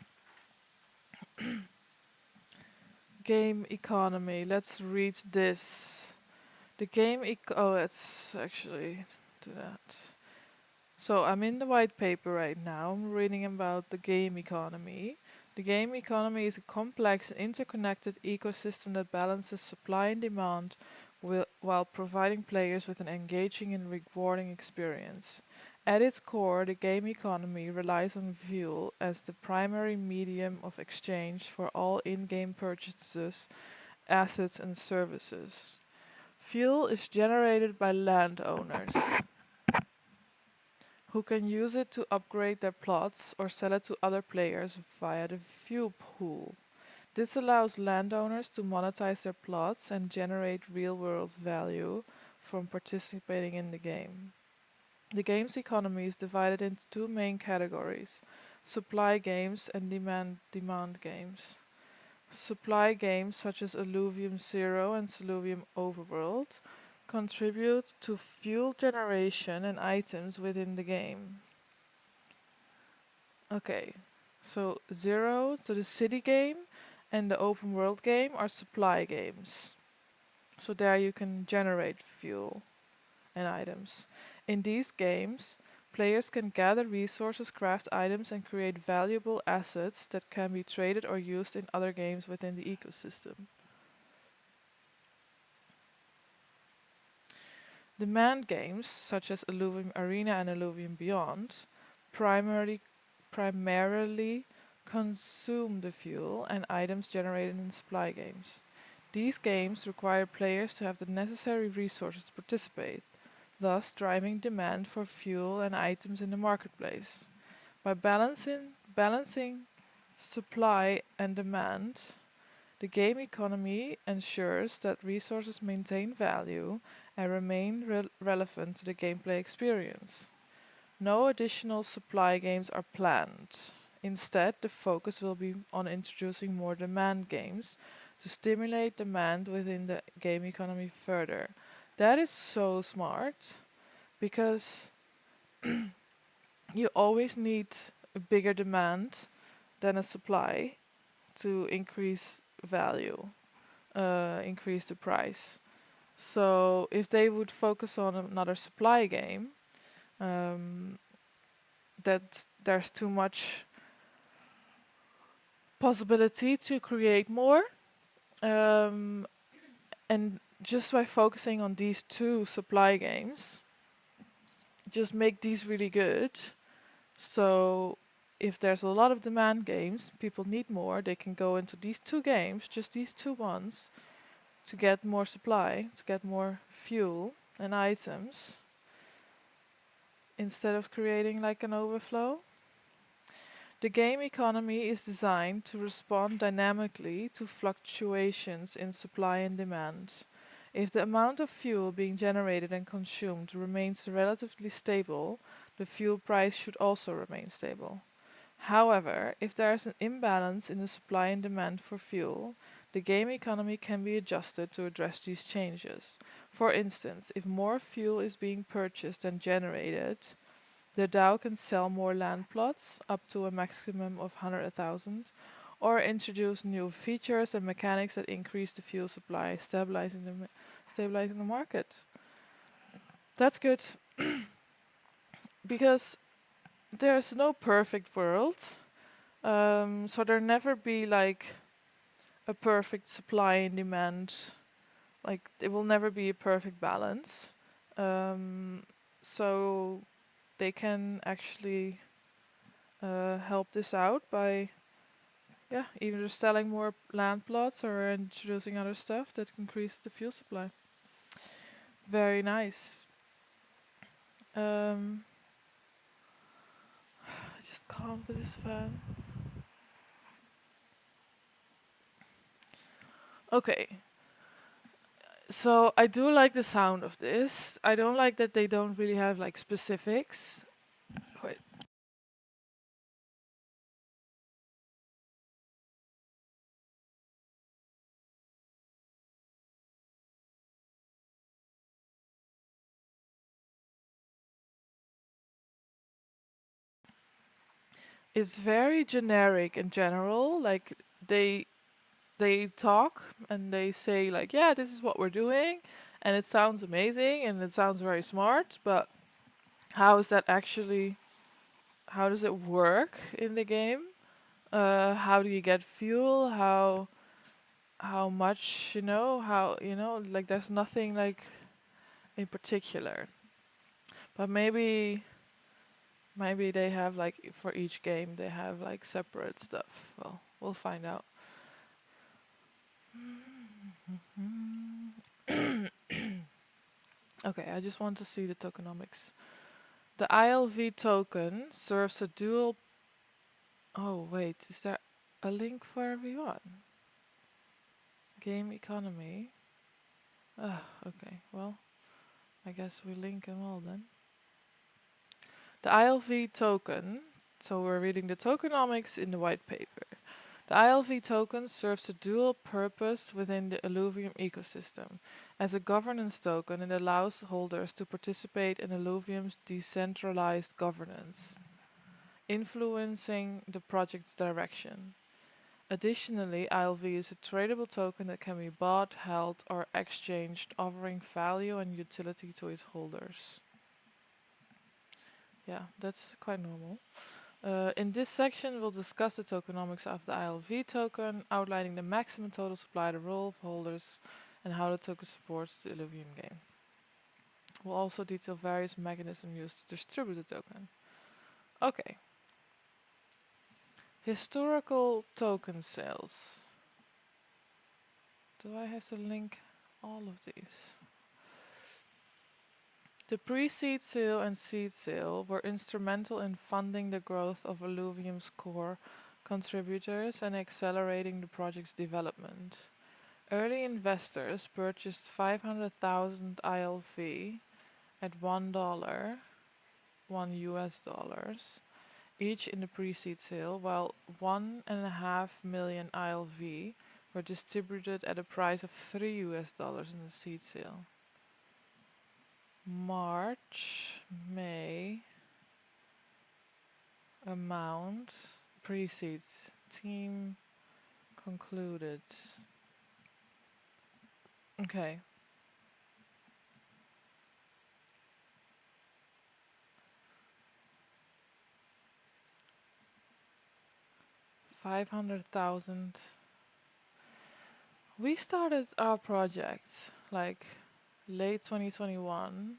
Speaker 1: Game economy. Let's read this. The game oh, let's actually do that. So I'm in the white paper right now. I'm reading about the game economy. The game economy is a complex and interconnected ecosystem that balances supply and demand while providing players with an engaging and rewarding experience. At its core, the game economy relies on fuel as the primary medium of exchange for all in-game purchases, assets, and services. Fuel is generated by landowners who can use it to upgrade their plots or sell it to other players via the fuel pool. This allows landowners to monetize their plots and generate real-world value from participating in the game. The game's economy is divided into 2 main categories: supply games and demand games. Supply games such as Illuvium Zero and Illuvium Overworld contribute to fuel generation and items within the game. Okay, so Zero, so the city game and the open world game are supply games. So there you can generate fuel and items. In these games, players can gather resources, craft items, and create valuable assets that can be traded or used in other games within the ecosystem. Demand games, such as Illuvium Arena and Illuvium Beyond, primarily consume the fuel and items generated in supply games. These games require players to have the necessary resources to participate, thus driving demand for fuel and items in the marketplace. By balancing supply and demand, the game economy ensures that resources maintain value and remain relevant to the gameplay experience. No additional supply games are planned. Instead, the focus will be on introducing more demand games to stimulate demand within the game economy further. That is so smart, because you always need a bigger demand than a supply to increase value, increase the price. So if they would focus on another supply game, that there's too much possibility to create more, and just by focusing on these 2 supply games, just make these really good. So if there's a lot of demand games, people need more, they can go into these 2 games, just these 2 ones, to get more supply, to get more fuel and items, instead of creating like an overflow. The game economy is designed to respond dynamically to fluctuations in supply and demand. If the amount of fuel being generated and consumed remains relatively stable, the fuel price should also remain stable. However, if there is an imbalance in the supply and demand for fuel, the game economy can be adjusted to address these changes. For instance, if more fuel is being purchased than generated, The DAO can sell more land plots, up to a maximum of 100,000, or introduce new features and mechanics that increase the fuel supply, stabilizing the market. That's good, because there's no perfect world, so there never be like a perfect supply and demand. Like it will never be a perfect balance. So they can actually help this out by either selling more land plots or introducing other stuff that increase the fuel supply. Very nice. I just can't with this fan. Okay. So I do like the sound of this. I don't like that they don't really have like specifics. Wait. It's very generic and general. Like they talk and they say like, yeah, this is what we're doing, and it sounds amazing and it sounds very smart, but how is that actually, how does it work in the game? How do you get fuel? How much, how, like there's nothing like in particular. But maybe they have like for each game they have like separate stuff. Well, we'll find out. Okay, I just want to see the tokenomics. The ILV token serves a dual. Oh wait, is there a link for everyone? Game economy. Ah, okay. Well, I guess we link them all then. The ILV token. So we're reading the tokenomics in the white paper. The ILV token serves a dual purpose within the Illuvium ecosystem. As a governance token, it allows holders to participate in Illuvium's decentralized governance, influencing the project's direction. Additionally, ILV is a tradable token that can be bought, held, or exchanged, offering value and utility to its holders. Yeah, that's quite normal. In this section, we'll discuss the tokenomics of the ILV token, outlining the maximum total supply, the role of holders, and how the token supports the Illuvium game. We'll also detail various mechanisms used to distribute the token. Okay. Historical token sales. Do I have to link all of these? The pre-seed sale and seed sale were instrumental in funding the growth of Illuvium's core contributors and accelerating the project's development. Early investors purchased 500,000 ILV at $1, $1 each in the pre-seed sale, while 1.5 million ILV were distributed at a price of $3 in the seed sale. March, May, amount, pre-seeds, team concluded. Okay. $500,000. We started our project like late 2021.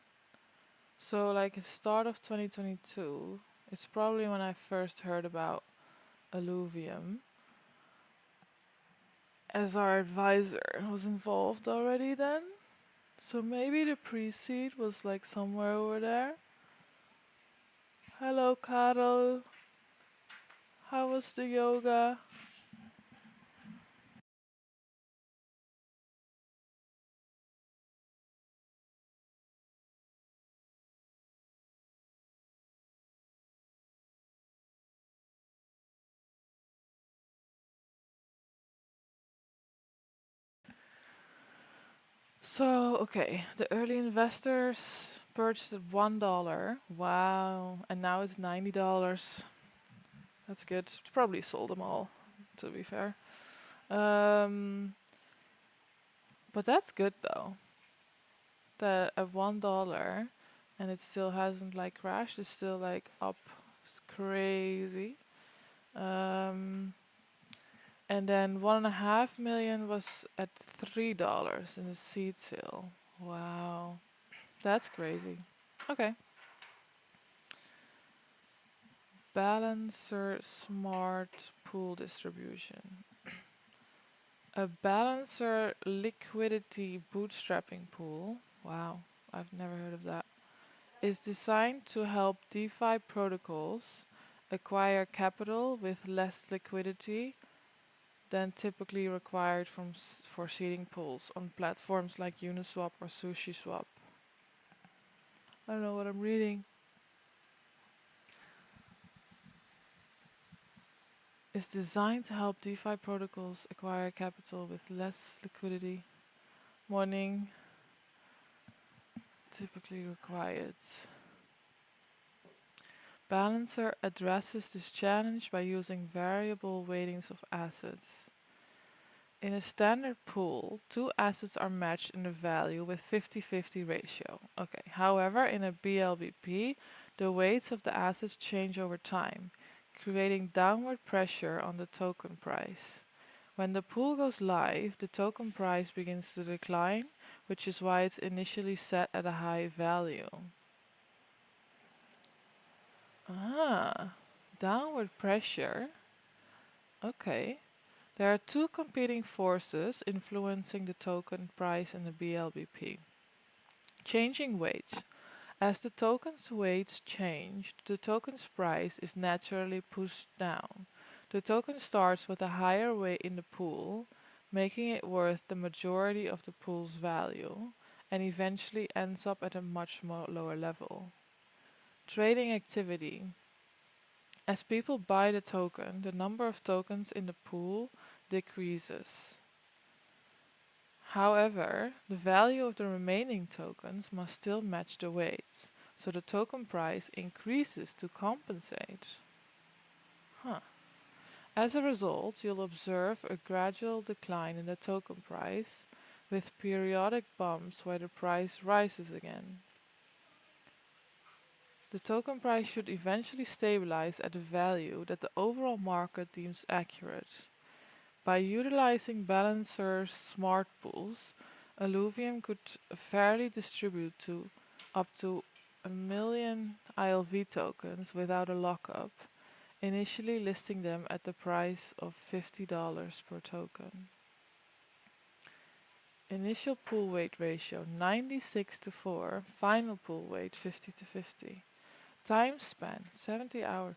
Speaker 1: So like the start of 2022 is probably when I first heard about Illuvium. As our advisor was involved already then. So maybe the pre-seed was like somewhere over there. Hello, Carol. How was the yoga? So, okay, the early investors. Purchased at $1. Wow. And now it's $90. That's good. Probably sold them all, to be fair. Um, but that's good though. That at $1 and it still hasn't like crashed. It's still like up. It's crazy. Um, and then 1.5 million was at $3 in the seed sale. Wow, that's crazy. Okay. Balancer Smart Pool Distribution. A balancer liquidity bootstrapping pool. Wow, I've never heard of that. Is designed to help DeFi protocols acquire capital with less liquidity than typically required for seeding pools on platforms like Uniswap or SushiSwap. I don't know what I'm reading. Is designed to help DeFi protocols acquire capital with less liquidity. Morning, typically required. Balancer addresses this challenge by using variable weightings of assets. In a standard pool, two assets are matched in the value with 50-50 ratio. Okay. However, in a BLBP, the weights of the assets change over time, creating downward pressure on the token price. When the pool goes live, the token price begins to decline, which is why it's initially set at a high value. Ah, downward pressure. Okay. There are two competing forces influencing the token price in the BLBP. Changing weights. As the token's weights change, the token's price is naturally pushed down. The token starts with a higher weight in the pool, making it worth the majority of the pool's value, and eventually ends up at a much more lower level. Trading activity. As people buy the token, the number of tokens in the pool decreases. However, the value of the remaining tokens must still match the weights, so the token price increases to compensate. Huh. As a result, you'll observe a gradual decline in the token price, with periodic bumps where the price rises again. The token price should eventually stabilize at a value that the overall market deems accurate. By utilizing Balancer's smart pools, Illuvium could fairly distribute to up to 1 million ILV tokens without a lockup, initially listing them at the price of $50 per token. Initial pool weight ratio 96:4, final pool weight 50:50. Time span 70 hours.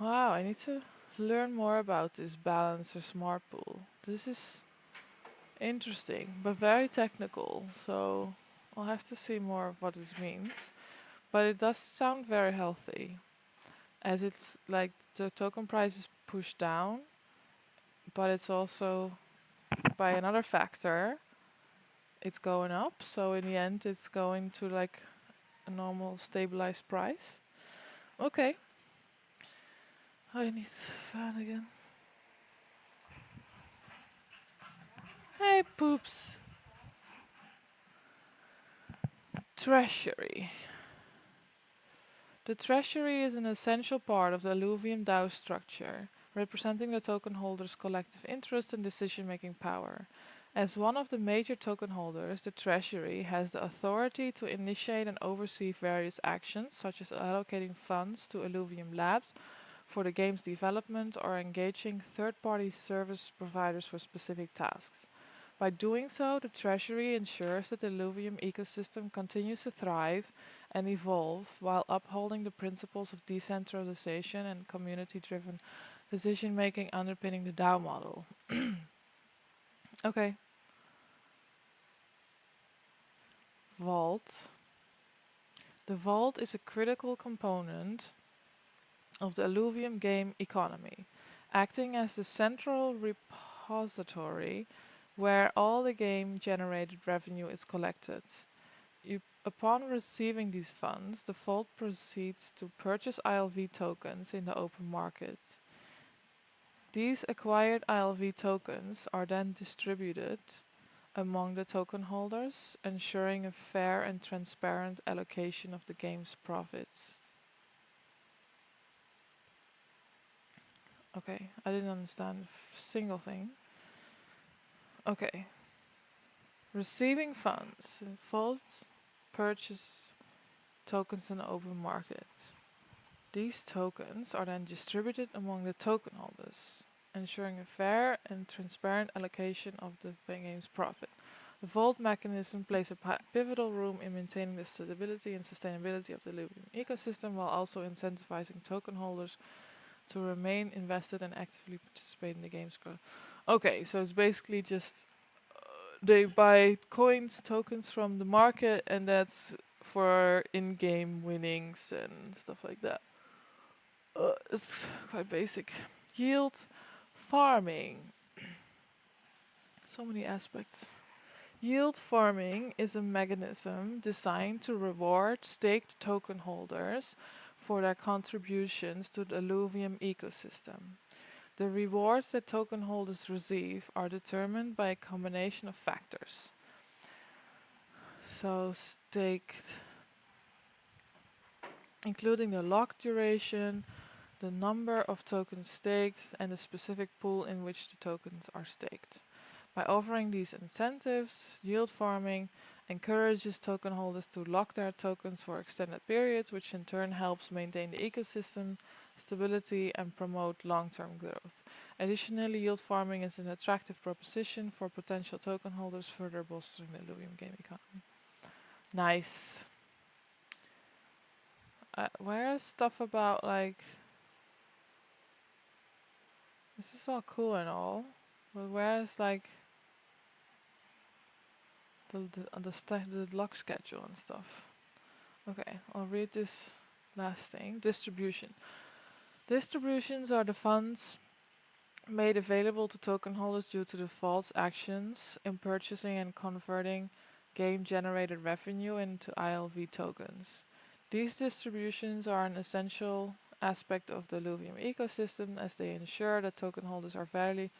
Speaker 1: Wow, I need to learn more about this Balancer smart pool. This is interesting, but very technical, so I'll have to see more of what this means. But it does sound very healthy, as it's like the token price is pushed down, but it's also by another factor, it's going up. So in the end, it's going to like a normal stabilized price. Okay, I need fan again. Hey, poops. Treasury. The treasury is an essential part of the Illuvium DAO structure, representing the token holders' collective interest and decision-making power. As one of the major token holders, the treasury has the authority to initiate and oversee various actions, such as allocating funds to Illuvium Labs for the game's development or engaging third-party service providers for specific tasks. By doing so, the treasury ensures that the Illuvium ecosystem continues to thrive and evolve while upholding the principles of decentralization and community-driven decision-making underpinning the DAO model. Okay. Vault. The vault is a critical component of the Illuvium game economy, acting as the central repository where all the game-generated revenue is collected. You Upon receiving these funds, the vault proceeds to purchase ILV tokens in the open market. These acquired ILV tokens are then distributed among the token holders, ensuring a fair and transparent allocation of the game's profits. Okay, I didn't understand a single thing. Okay. Receiving funds. Vault purchase tokens in the open market. These tokens are then distributed among the token holders, ensuring a fair and transparent allocation of the game's profit. The vault mechanism plays a pivotal role in maintaining the stability and sustainability of the Illuvium ecosystem while also incentivizing token holders to remain invested and actively participate in the game's growth. Okay, so it's basically just they buy coins, tokens from the market, and that's for in-game winnings and stuff like that. It's quite basic. Yield farming. So many aspects. Yield farming is a mechanism designed to reward staked token holders for their contributions to the Illuvium ecosystem. The rewards that token holders receive are determined by a combination of factors. So staked, including the lock duration, the number of tokens staked, and the specific pool in which the tokens are staked. By offering these incentives, yield farming encourages token holders to lock their tokens for extended periods, which in turn helps maintain the ecosystem stability and promote long-term growth. Additionally, yield farming is an attractive proposition for potential token holders, further bolstering the Illuvium game economy. Nice. Where is stuff about like... This is all cool and all, but where is like the lock schedule and stuff? Okay, I'll read this last thing. Distribution. Distributions are the funds made available to token holders due to the vault's actions in purchasing and converting game-generated revenue into ILV tokens. These distributions are an essential aspect of the Illuvium ecosystem as they ensure that token holders are fairly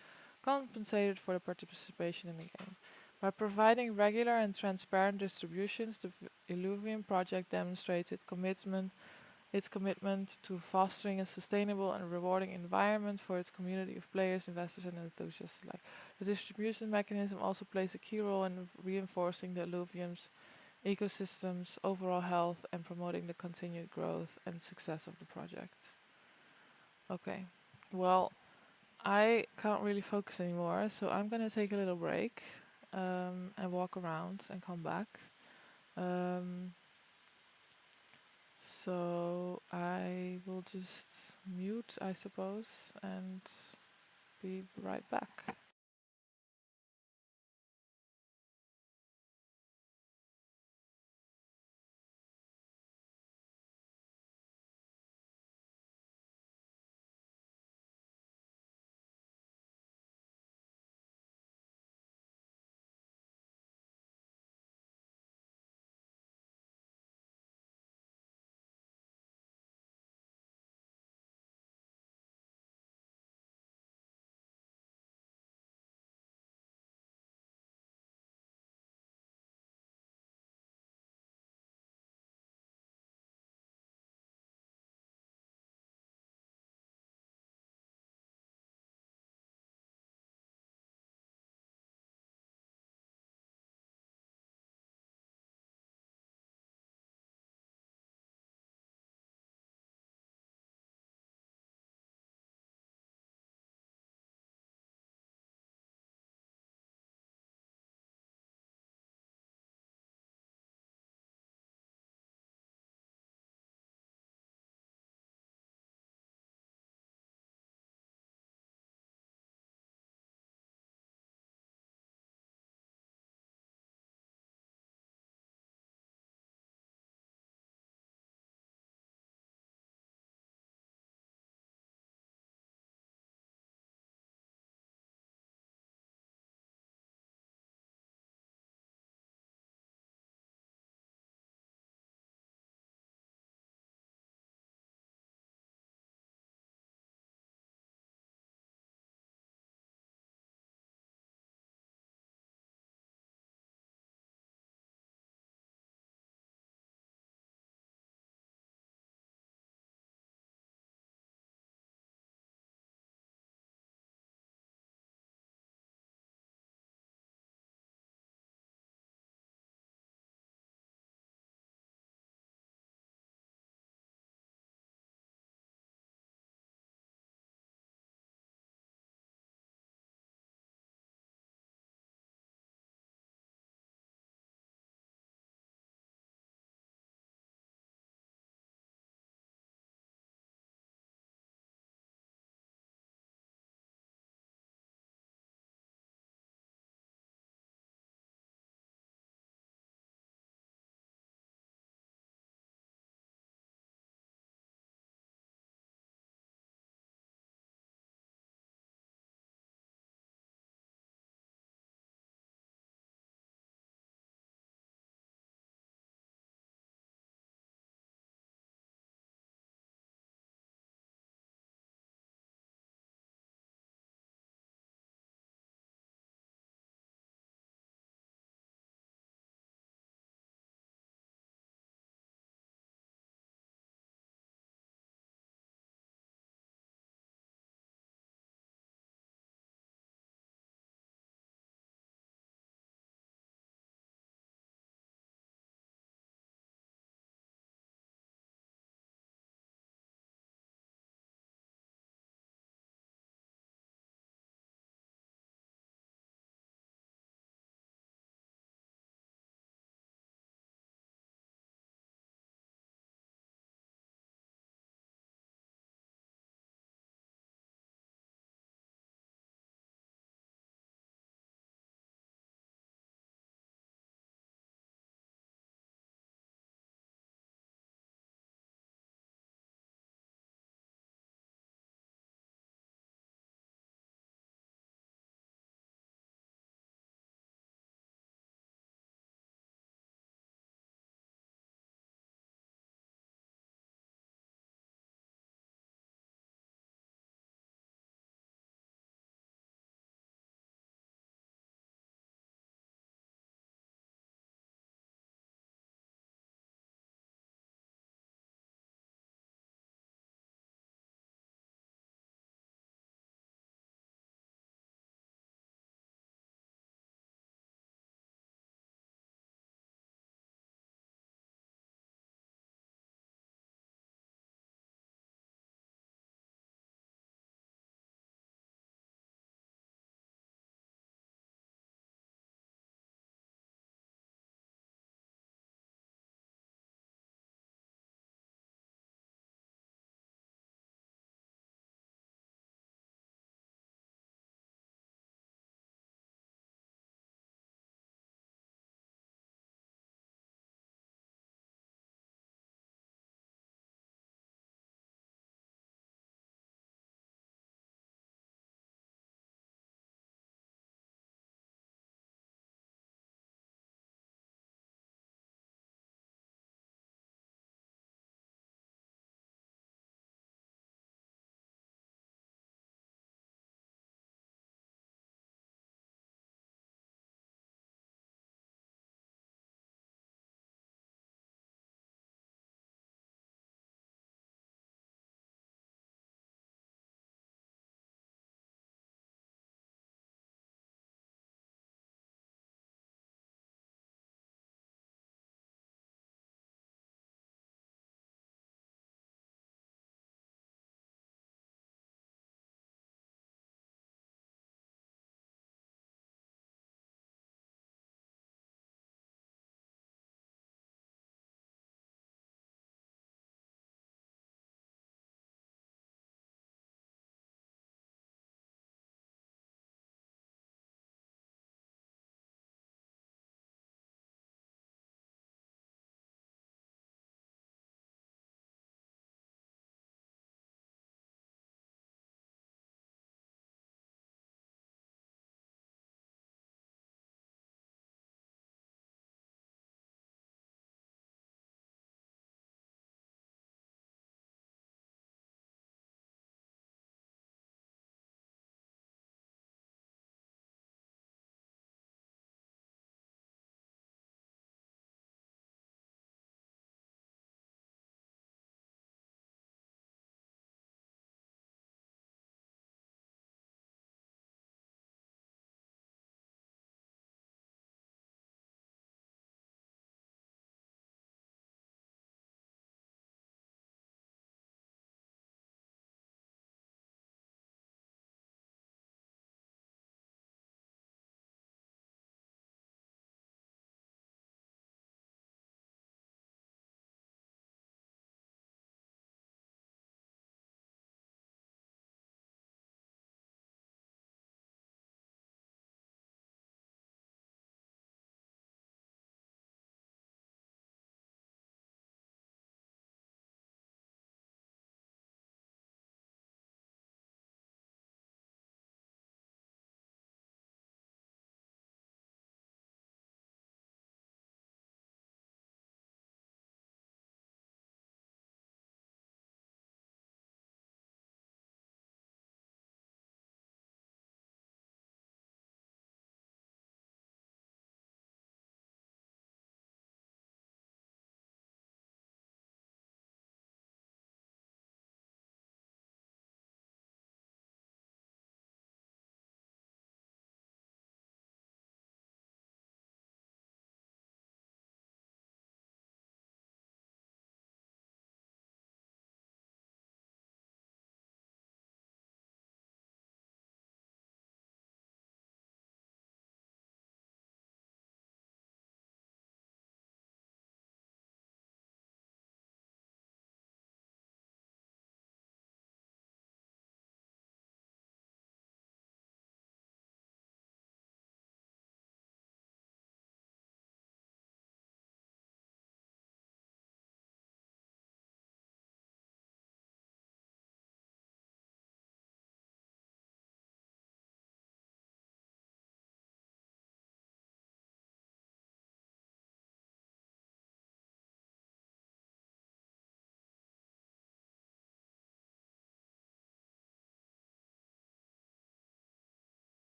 Speaker 1: compensated for their participation in the game. By providing regular and transparent distributions, the Illuvium project demonstrates its commitment to fostering a sustainable and rewarding environment for its community of players, investors, and enthusiasts alike. The distribution mechanism also plays a key role in reinforcing the Illuvium's ecosystem's overall health and promoting the continued growth and success of the project. Okay, well, I can't really focus anymore, so I'm gonna take a little break and walk around and come back. So I will just mute, I suppose, and be right back.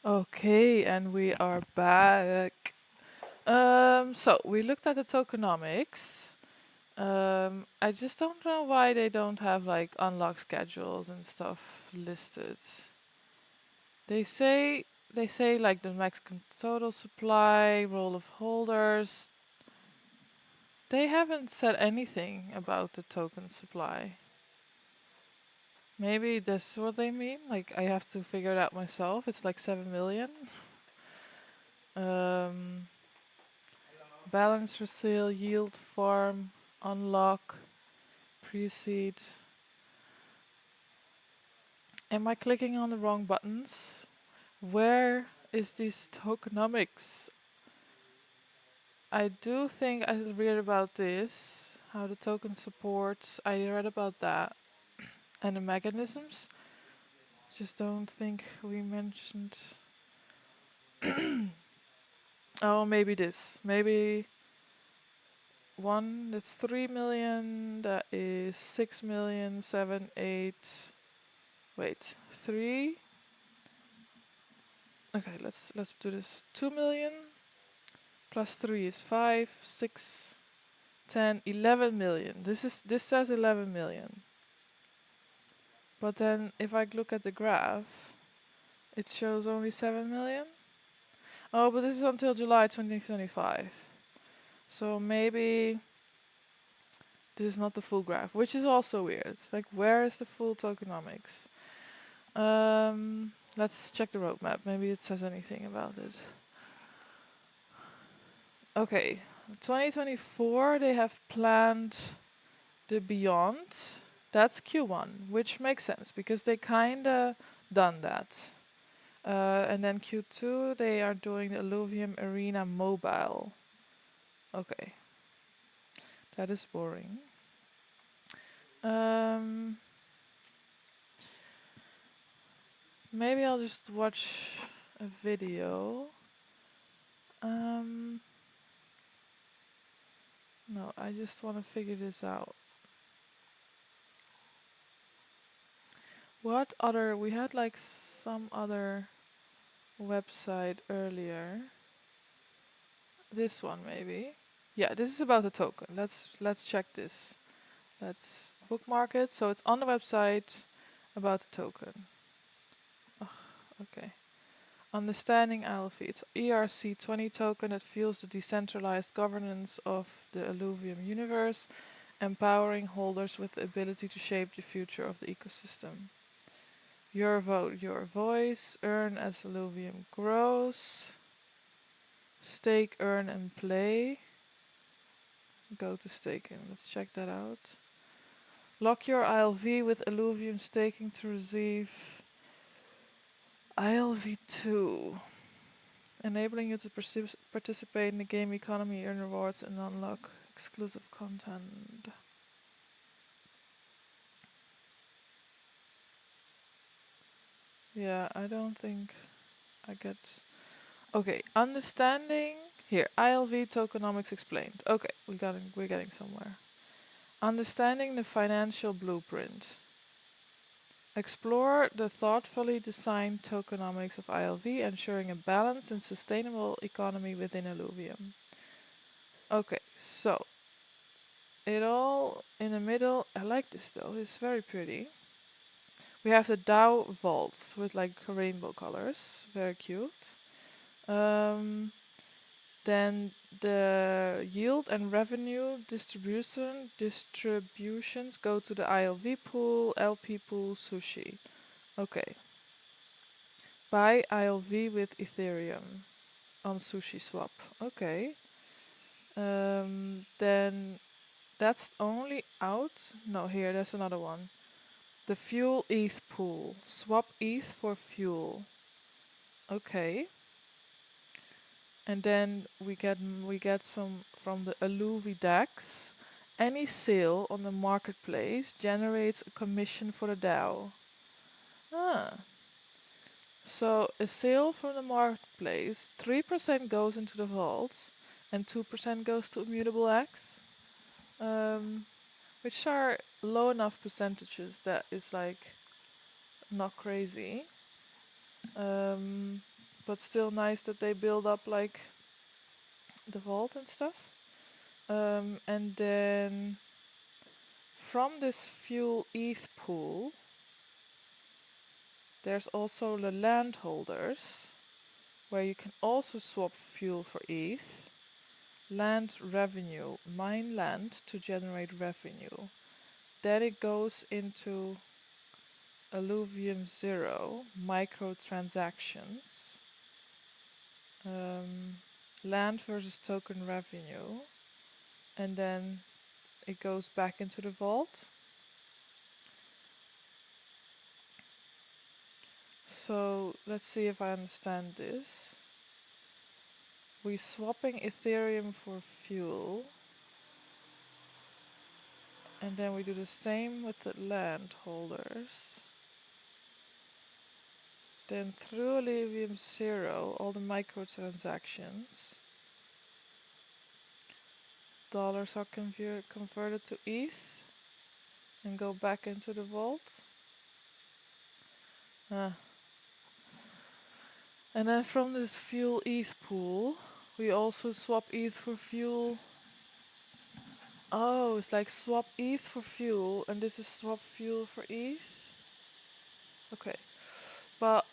Speaker 1: Okay, and we are back. So we looked at the tokenomics. I just don't know why they don't have like unlock schedules and stuff listed. They say like the max total supply, role of holders. They haven't said anything about the token supply. Maybe that's what they mean. Like I have to figure it out myself. It's like 7 million. Um, balance for sale, yield farm, unlock, pre-seed. Am I clicking on the wrong buttons? Where is this tokenomics? I do think I read about this, how the token supports. I read about that and the mechanisms. Just don't think we mentioned. Oh, maybe this. Maybe one. That's 3 million. That is 6 million. 7, 8. Wait, 3. Okay, let's do this. 2 million plus 3 is 5, 6, 10, 11 million. This says 11 million. But then if I look at the graph, it shows only 7 million. Oh, but this is until July 2025. So maybe this is not the full graph, which is also weird. It's like, where is the full tokenomics? Let's check the roadmap. Maybe it says anything about it. Okay, 2024 they have planned the Beyond. That's Q1, which makes sense because they kinda done that. And then Q2 they are doing the Illuvium Arena Mobile. Okay, that is boring. Maybe I'll just watch a video. No, I just want to figure this out. What other, we had like some other website earlier. This one maybe. Yeah, this is about the token. Let's check this. Let's bookmark it. So it's on the website about the token. Oh, okay. Understanding ILV. It's ERC20 token that fuels the decentralized governance of the Illuvium universe, empowering holders with the ability to shape the future of the ecosystem. Your vote, your voice. Earn as Illuvium grows. Stake, earn, and play. Go to staking. Let's check that out. Lock your ILV with Illuvium staking to receive ILV2. Enabling you to participate in the game economy, earn rewards, and unlock exclusive content. Yeah, I don't think I get... Okay, understanding... Here, ILV tokenomics explained. Okay, we're getting somewhere. Understanding the financial blueprint. Explore the thoughtfully designed tokenomics of ILV, ensuring a balanced and sustainable economy within Illuvium. Okay, so it all in the middle. I like this though, it's very pretty. We have the DAO vaults with like rainbow colors, very cute. Then the yield and revenue distributions go to the ILV pool, LP pool, sushi. Okay. Buy ILV with Ethereum on Sushi Swap. Okay. Then that's only out. No, here, there's another one. The Fuel ETH pool. Swap ETH for fuel. Okay. And then we get some from the Illuvi DAX. Any sale on the marketplace generates a commission for the DAO. Ah. So a sale from the marketplace, 3% goes into the vault and 2% goes to Immutable X, which are low enough percentages that it's like not crazy. but still nice that they build up like the vault and stuff. And then from this fuel ETH pool, there's also the landholders, where you can also swap fuel for ETH. Land revenue, mine land to generate revenue. Then it goes into Illuvium 0, microtransactions. Land versus token revenue. And then it goes back into the vault. So let's see if I understand this. We're swapping Ethereum for fuel. And then we do the same with the landholders. Then through Illuvium 0, all the microtransactions. Dollars are converted to ETH and go back into the vault. And then from this fuel ETH pool, we also swap ETH for fuel. Oh, it's like swap ETH for fuel, and this is swap fuel for ETH. Okay, but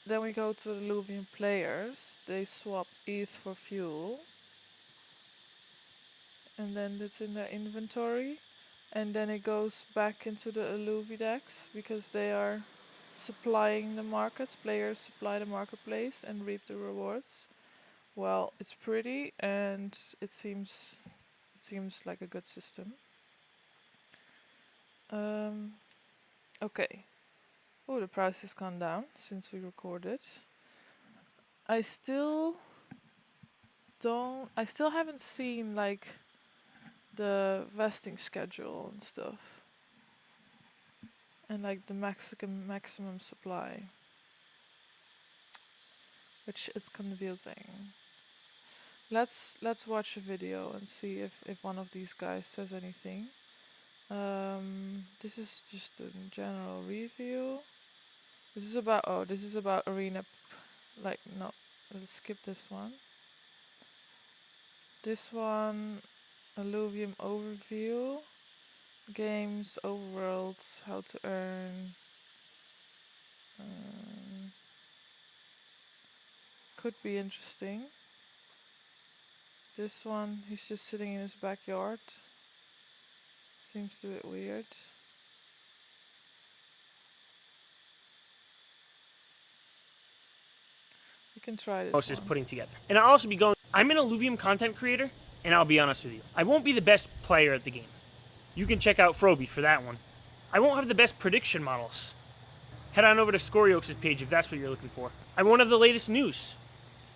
Speaker 1: then we go to the Illuvium players. They swap ETH for fuel, and then it's in their inventory, and then it goes back into the Illuvidex because they are supplying the markets. Players supply the marketplace and reap the rewards. Well, it's pretty, and it seems like a good system. Okay. Oh, the price has gone down since we recorded. I still haven't seen like the vesting schedule and stuff. And like the maximum supply. Which is confusing. Let's watch a video and see if one of these guys says anything. This is just a general review. This is about arena. No, let's skip this one. This one, Illuvium overview, games, overworld, how to earn. Could be interesting. This one, he's just sitting in his backyard. Seems a bit weird. You can try this
Speaker 5: Most is putting together. And I'll also be going, I'm an Illuvium content creator, and I'll be honest with you, I won't be the best player at the game. You can check out Froby for that one. I won't have the best prediction models. Head on over to Scoriox's page if that's what you're looking for. I won't have the latest news.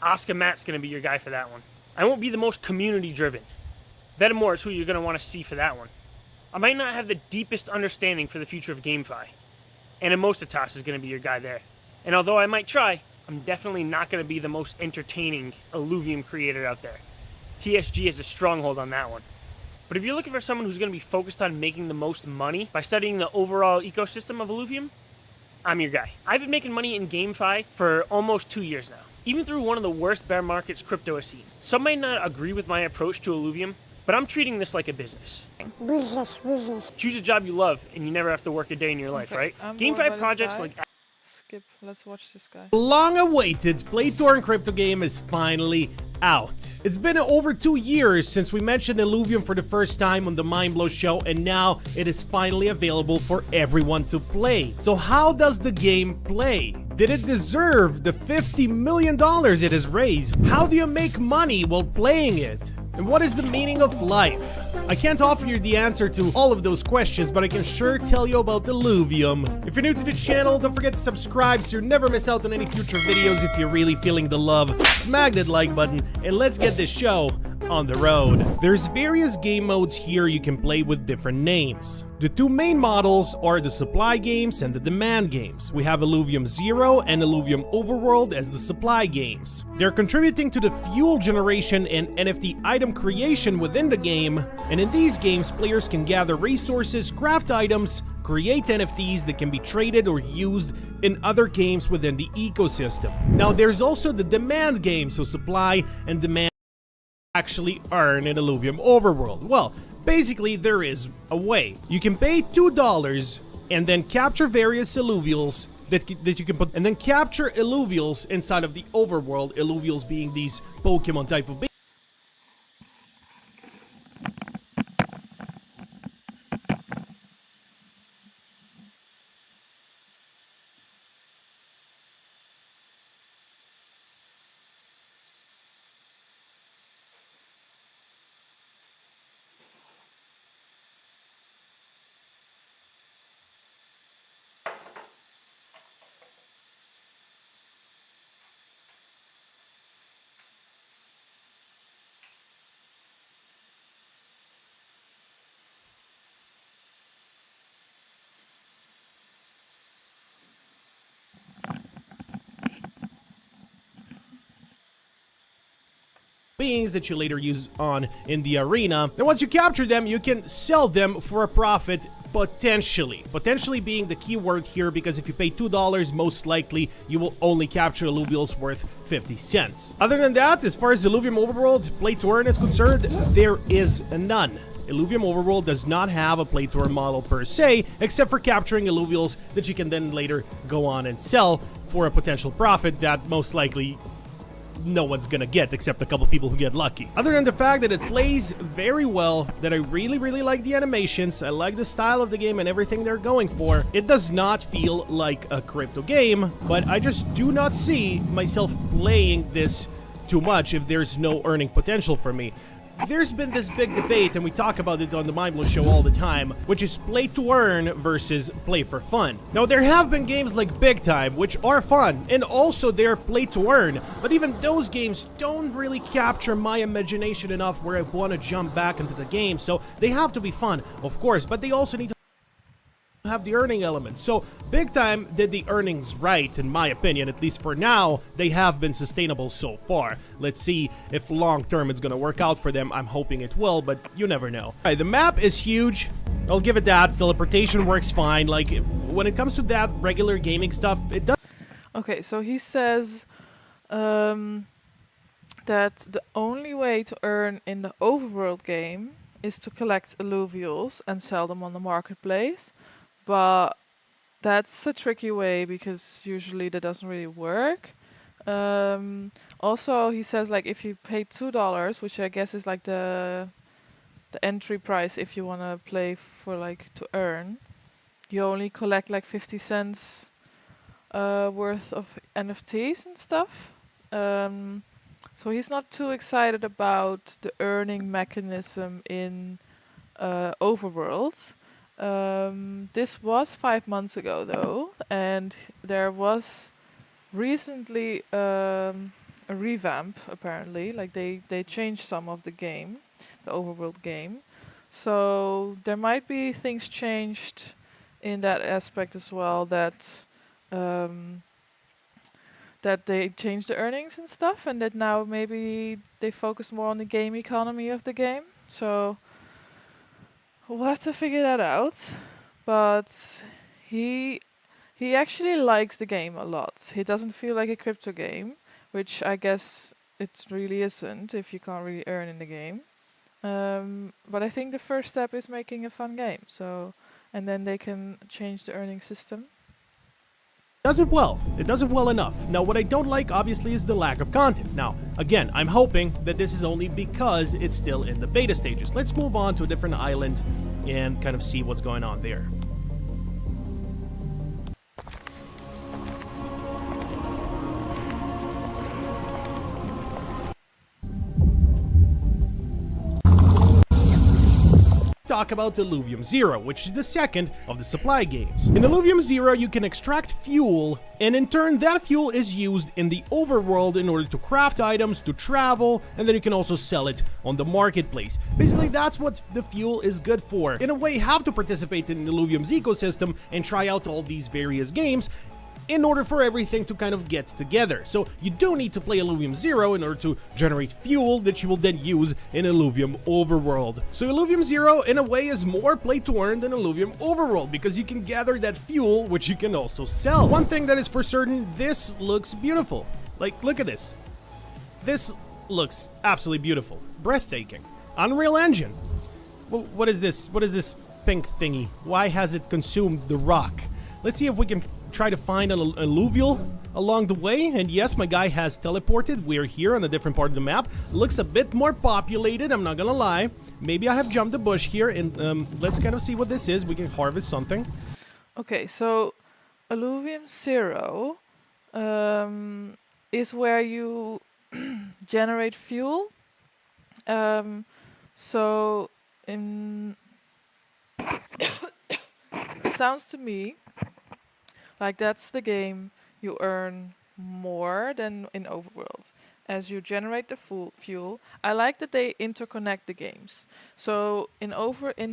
Speaker 5: Oscar Matt's going to be your guy for that one. I won't be the most community driven. Vetamore is who you're going to want to see for that one. I might not have the deepest understanding for the future of GameFi. And Emostatos is going to be your guy there. And although I might try, I'm definitely not going to be the most entertaining Illuvium creator out there. TSG has a stronghold on that one. But if you're looking for someone who's going to be focused on making the most money by studying the overall ecosystem of Illuvium, I'm your guy. I've been making money in GameFi for almost 2 years now, even through one of the worst bear markets crypto has seen. Some might not agree with my approach to Illuvium, but I'm treating this like a business. Business. Choose a job you love, and you never have to work a day in your life, right? GameFi projects like...
Speaker 1: Skip, let's watch this guy.
Speaker 6: Long-awaited Play to Earn crypto game is finally out. It's been over 2 years since we mentioned Illuvium for the first time on the Mindblow show, and now it is finally available for everyone to play. So how does the game play? Did it deserve the $50 million it has raised? How do you make money while playing it? And what is the meaning of life? I can't offer you the answer to all of those questions, but I can sure tell you about Illuvium. If you're new to the channel, don't forget to subscribe so you never miss out on any future videos. If you're really feeling the love, smack that like button, and let's get this show on the road. There's various game modes here you can play with different names. The two main models are the supply games and the demand games. We have Illuvium 0 and Illuvium Overworld as the supply games. They're contributing to the fuel generation and NFT item creation within the game, and in these games players can gather resources, craft items, create NFTs that can be traded or used in other games within the ecosystem. Now, there's also the demand game, so supply and demand actually earn in Illuvium Overworld. Well, basically, there is a way. You can pay $2 and then capture various Illuvials that you can put, and then capture Illuvials inside of the overworld, Illuvials being these Pokemon type of beings that you later use on in the arena. And once you capture them, you can sell them for a profit, potentially. Potentially being the key word here, because if you pay $2, most likely you will only capture Illuvials worth 50 cents. Other than that, as far as Illuvium Overworld play to earn is concerned, there is none. Illuvium Overworld does not have a play to earn model per se, except for capturing Illuvials that you can then later go on and sell for a potential profit that most likely no one's gonna get except a couple people who get lucky. Other than the fact that it plays very well, that I really like the animations, I like the style of the game and everything they're going for, it does not feel like a crypto game, but I just do not see myself playing this too much if there's no earning potential for me. There's been this big debate, and we talk about it on the Mindblow show all the time, which is play to earn versus play for fun. Now, there have been games like Big Time, which are fun, and also they're play to earn, but even those games don't really capture my imagination enough where I want to jump back into the game, so they have to be fun, of course, but they also need to have the earning element. So Big Time did the earnings right, in my opinion. At least for now, they have been sustainable so far. Let's see if long term it's gonna work out for them. I'm hoping it will, but you never know. All right, the map is huge. I'll give it that. Teleportation works fine. Like, when it comes to that regular gaming stuff, it does.
Speaker 1: Okay, so he says that the only way to earn in the overworld game is to collect Illuvials and sell them on the marketplace. But that's a tricky way because usually that doesn't really work. Also, he says like if you pay $2, which I guess is like the entry price if you want to play for like to earn, you only collect like 50 cents worth of NFTs and stuff. So he's not too excited about the earning mechanism in Overworld. This was 5 months ago though, and there was recently a revamp apparently, like they changed some of the game, the overworld game, so there might be things changed in that aspect as well, that that they changed the earnings and stuff, and that now maybe they focus more on the game economy of the game, so we'll have to figure that out. But he actually likes the game a lot. He doesn't feel like a crypto game, which I guess it really isn't if you can't really earn in the game. But I think the first step is making a fun game. So, and then they can change the earning system.
Speaker 6: Does it well. It does it well enough. Now, what I don't like, obviously, is the lack of content. Now, again, I'm hoping that this is only because it's still in the beta stages. Let's move on to a different island and kind of see what's going on there. Talk about Illuvium Zero, which is the second of the supply games. In Illuvium Zero, you can extract fuel, and in turn, that fuel is used in the overworld in order to craft items, to travel, and then you can also sell it on the marketplace. Basically, that's what the fuel is good for. In a way, you have to participate in Illuvium's ecosystem and try out all these various games in order for everything to kind of get together. So you do need to play Illuvium 0 in order to generate fuel that you will then use in Illuvium Overworld. So Illuvium 0 in a way is more play to earn than Illuvium Overworld because you can gather that fuel which you can also sell. One thing that is for certain, this looks beautiful. Like, look at this. This looks absolutely beautiful. Breathtaking. Unreal Engine. What is this? What is this pink thingy? Why has it consumed the rock? Let's see if we can try to find an alluvial along the way. And yes, my guy has teleported. We're here on a different part of the map. Looks a bit more populated, I'm not gonna lie. Maybe I have jumped the bush here, and let's kind of see what this is. We can harvest something.
Speaker 1: Okay, so Illuvium 0 is where you generate fuel. So in it sounds to me like that's the game you earn more than in Overworld. As you generate the fuel, I like that they interconnect the games. So in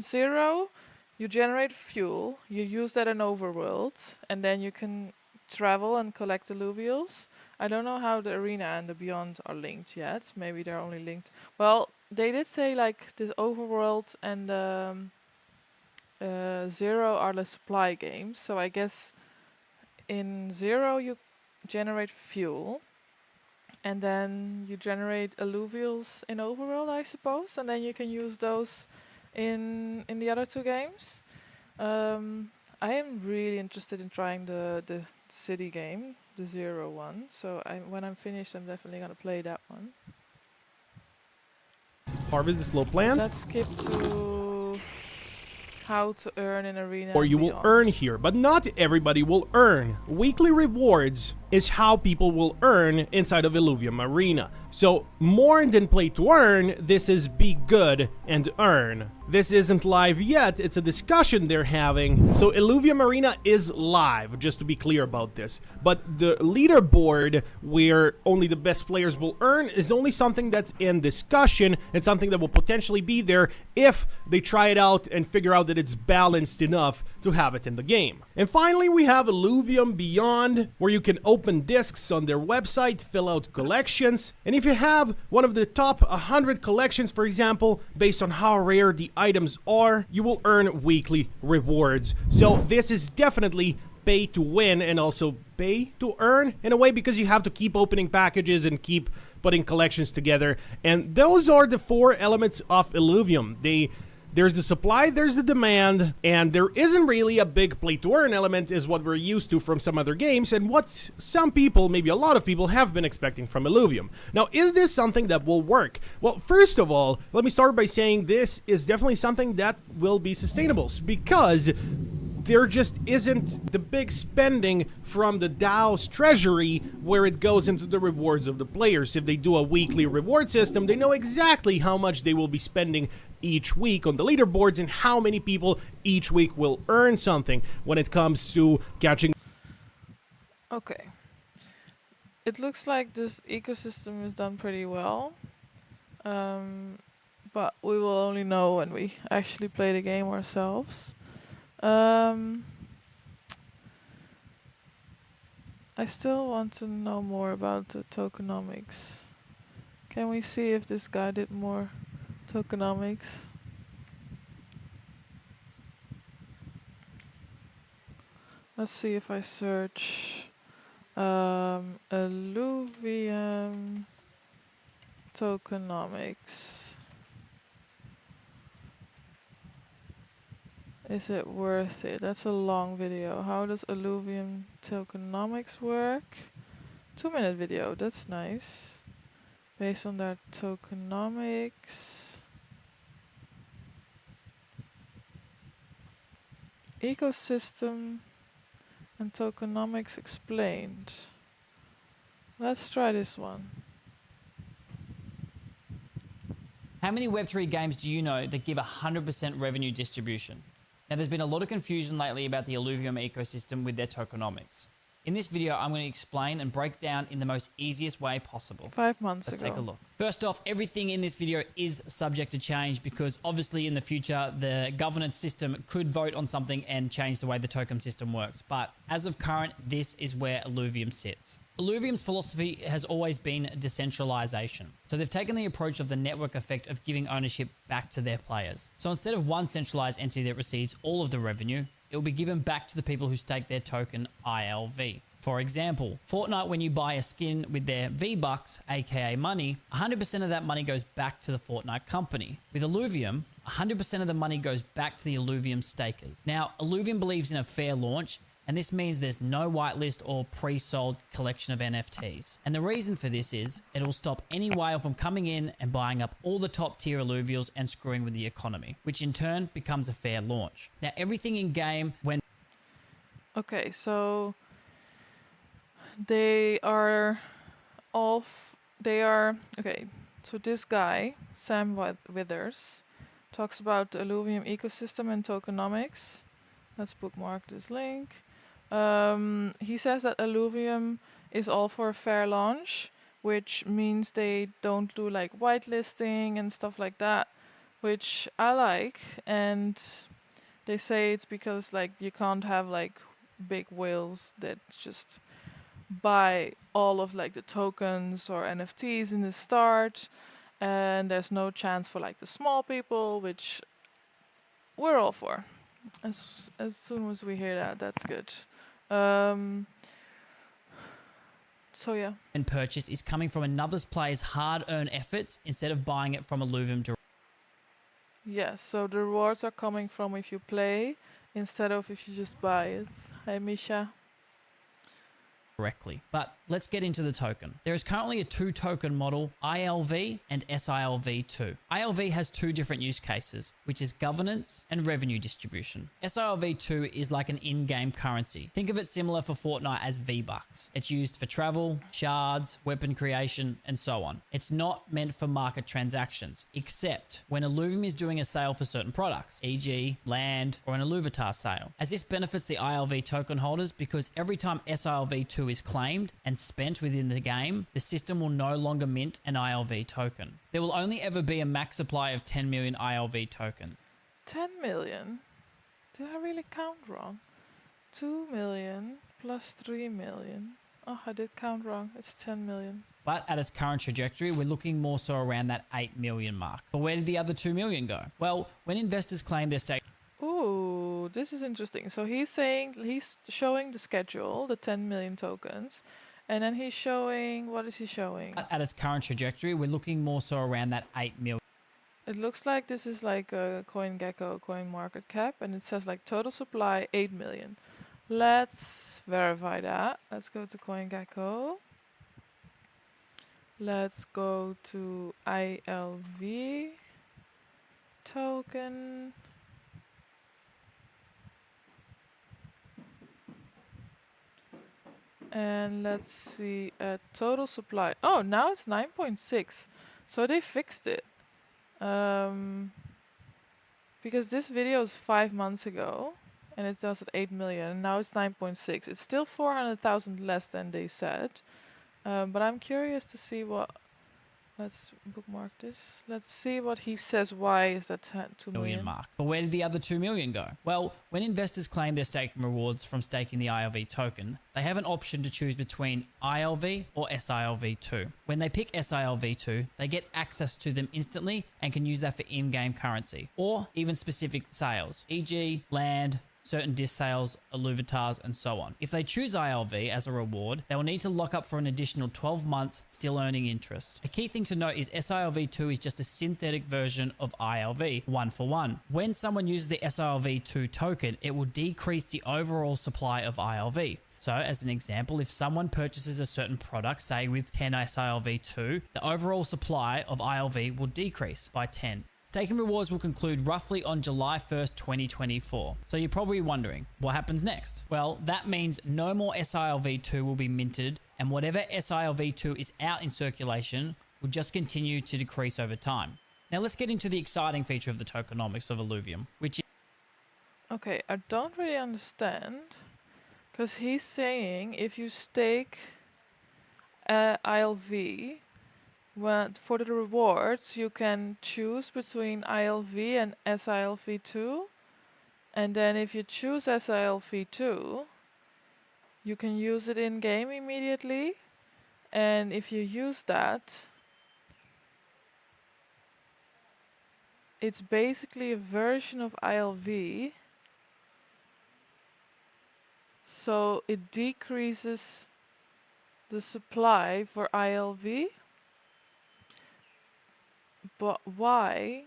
Speaker 1: 0, you generate fuel, you use that in Overworld, and then you can travel and collect alluvials. I don't know how the arena and the beyond are linked yet. Maybe they're only linked. Well, they did say like the Overworld and 0 are the supply games. So I guess in 0 you generate fuel, and then you generate alluvials in Overworld, I suppose, and then you can use those in the other two games. I am really interested in trying the city game, the 0 one. So when I'm finished, I'm definitely gonna play that one.
Speaker 6: Harvest the slow plant.
Speaker 1: Let's skip to how to earn in arena.
Speaker 6: Or you will earn here, but not everybody will earn. Weekly rewards is how people will earn inside of Illuvium Arena. So more than play to earn, this is be good and earn. This isn't live yet, it's a discussion they're having. So Illuvium Arena is live, just to be clear about this. But the leaderboard, where only the best players will earn, is only something that's in discussion. It's something that will potentially be there if they try it out and figure out that it's balanced enough to have it in the game. And finally, we have Illuvium Beyond, where you can open discs on their website, fill out collections, and if you have one of the top 100 collections, for example, based on how rare the items are, you will earn weekly rewards. So this is definitely pay to win and also pay to earn in a way, because you have to keep opening packages and keep putting collections together. And those are the 4 elements of Illuvium. There's the supply, there's the demand, and there isn't really a big play-to-earn element is what we're used to from some other games, and what some people, maybe a lot of people, have been expecting from Illuvium. Now, is this something that will work? Well, first of all, let me start by saying this is definitely something that will be sustainable, because there just isn't the big spending from the DAO's treasury where it goes into the rewards of the players. If they do a weekly reward system, they know exactly how much they will be spending each week on the leaderboards and how many people each week will earn something when it comes to catching.
Speaker 1: Okay. It looks like this ecosystem is done pretty well. But we will only know when we actually play the game ourselves. I still want to know more about the tokenomics. Can we see if this guy did more tokenomics? Let's see if I search Illuvium tokenomics. Is it worth it? That's a long video. How does Illuvium tokenomics work? 2-minute video, that's nice. Based on their tokenomics. Ecosystem and tokenomics explained. Let's try this one.
Speaker 7: How many Web3 games do you know that give 100% revenue distribution? Now, there's been a lot of confusion lately about the Illuvium ecosystem with their tokenomics. In this video, I'm going to explain and break down in the most easiest way possible.
Speaker 1: 5 months
Speaker 7: Let's
Speaker 1: ago.
Speaker 7: take a look. First off, everything in this video is subject to change because obviously in the future, the governance system could vote on something and change the way the token system works. But as of current, this is where Illuvium sits. Illuvium's philosophy has always been decentralization. So they've taken the approach of the network effect of giving ownership back to their players. So instead of one centralized entity that receives all of the revenue, it will be given back to the people who stake their token ILV. For example, Fortnite, when you buy a skin with their V-Bucks, aka money, 100% of that money goes back to the Fortnite company. With Illuvium, 100% of the money goes back to the Illuvium stakers. Now, Illuvium believes in a fair launch, and this means there's no whitelist or pre-sold collection of NFTs. And the reason for this is it will stop any whale from coming in and buying up all the top tier Illuvials and screwing with the economy, which in turn becomes a fair launch. Now, everything in game when...
Speaker 1: Okay, so they are okay, so this guy, Sam Withers, talks about the Illuvium ecosystem and tokenomics. Let's bookmark this link. He says that Illuvium is all for a fair launch, which means they don't do like whitelisting and stuff like that, which I like. And they say it's because like you can't have like big whales that just buy all of like the tokens or NFTs in the start, and there's no chance for like the small people, which we're all for. As soon as we hear that, that's good. So yeah.
Speaker 7: And purchase is coming from another player's hard-earned efforts instead of buying it from Illuvium directly.
Speaker 1: Yes, so the rewards are coming from if you play instead of if you just buy it. Hi Misha.
Speaker 7: But let's get into the token. There is currently a 2-token model, ILV and SILV2. ILV has 2 different use cases, which is governance and revenue distribution. SILV2 is like an in-game currency. Think of it similar for Fortnite as V-Bucks. It's used for travel, shards, weapon creation, and so on. It's not meant for market transactions, except when Illuvium is doing a sale for certain products, e.g. land or an Illuvitar sale, as this benefits the ILV token holders because every time SILV2 is claimed and spent within the game, the system will no longer mint an ILV token. There will only ever be a max supply of 10 million ILV tokens.
Speaker 1: 10 million? Did I really count wrong? 2 million plus 3 million. Oh, I did count wrong. It's 10 million.
Speaker 7: But at its current trajectory, we're looking more so around that 8 million mark. But where did the other 2 million go? Well, when investors claim their stake...
Speaker 1: Ooh, this is interesting. So he's showing the schedule, the 10 million tokens, and then he's showing, what is he showing?
Speaker 7: At its current trajectory, we're looking more so around that 8 million.
Speaker 1: It looks like this is like a CoinGecko coin market cap, and it says like total supply 8 million. Let's verify that. Let's go to CoinGecko. Let's go to ILV token. And let's see total supply. Oh, now it's 9.6. So they fixed it. Because this video is 5 months ago and it does at 8 million. And now it's 9.6. It's still 400,000 less than they said. But I'm curious to see what... Let's bookmark this. Let's see what he says. Why is that 2 million
Speaker 7: mark? But where did the other 2 million go? Well, when investors claim their staking rewards from staking the ILV token, they have an option to choose between ILV or SILV2. When they pick SILV2, they get access to them instantly and can use that for in-game currency or even specific sales, e.g. land, certain disc sales, Illuvitars, and so on. If they choose ILV as a reward, they will need to lock up for an additional 12 months, still earning interest. A key thing to note is SILV2 is just a synthetic version of ILV, 1-for-1. When someone uses the SILV2 token, it will decrease the overall supply of ILV. So, as an example, if someone purchases a certain product, say with 10 SILV2, the overall supply of ILV will decrease by 10. Staking rewards will conclude roughly on July 1st, 2024. So you're probably wondering, what happens next? Well, that means no more SILV2 will be minted, and whatever SILV2 is out in circulation will just continue to decrease over time. Now let's get into the exciting feature of the tokenomics of Illuvium, which is...
Speaker 1: Okay, I don't really understand Because he's saying if you stake ILV, for the rewards, you can choose between ILV and SILV2. And then if you choose SILV2, you can use it in game immediately. And if you use that, it's basically a version of ILV. So it decreases the supply for ILV. But why?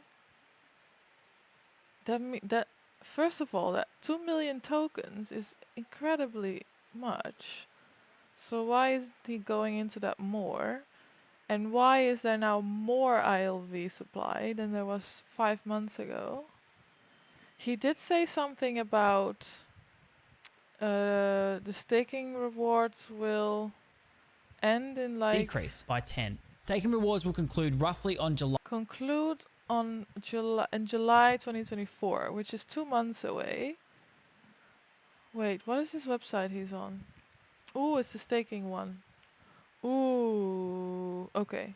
Speaker 1: That first of all, that 2 million tokens is incredibly much. So why isn't he going into that more? And why is there now more ILV supply than there was 5 months ago? He did say something about the staking rewards will end in like
Speaker 7: Decrease by 10. Staking rewards will conclude roughly on July.
Speaker 1: conclude on July 2024, which is 2 months away. Wait, what is this website he's on? Ooh, it's the staking one. Ooh, okay.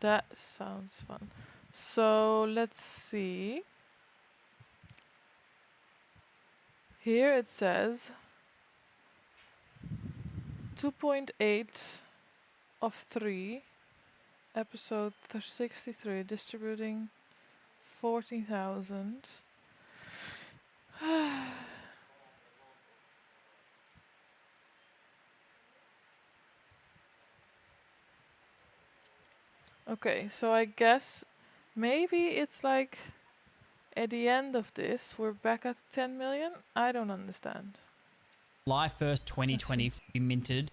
Speaker 1: That sounds fun. So let's see. Here it says 2.8 of 3, episode 63, distributing 14,000. Okay, so I guess maybe it's like at the end of this, we're back at 10 million? I don't understand.
Speaker 7: July 1st, 2020 minted.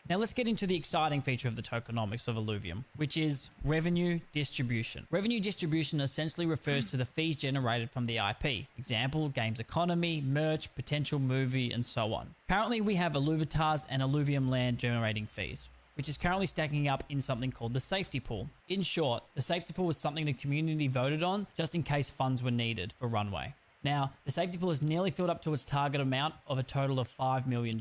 Speaker 7: Now let's get into the exciting feature of the tokenomics of Illuvium, which is revenue distribution. Revenue distribution essentially refers to the fees generated from the IP. Example, games economy, merch, potential movie, and so on. Currently, we have Illuvitas and Illuvium land generating fees, which is currently stacking up in something called the safety pool. In short, the safety pool was something the community voted on just in case funds were needed for runway. Now, the safety pool is nearly filled up to its target amount of a total of $5 million.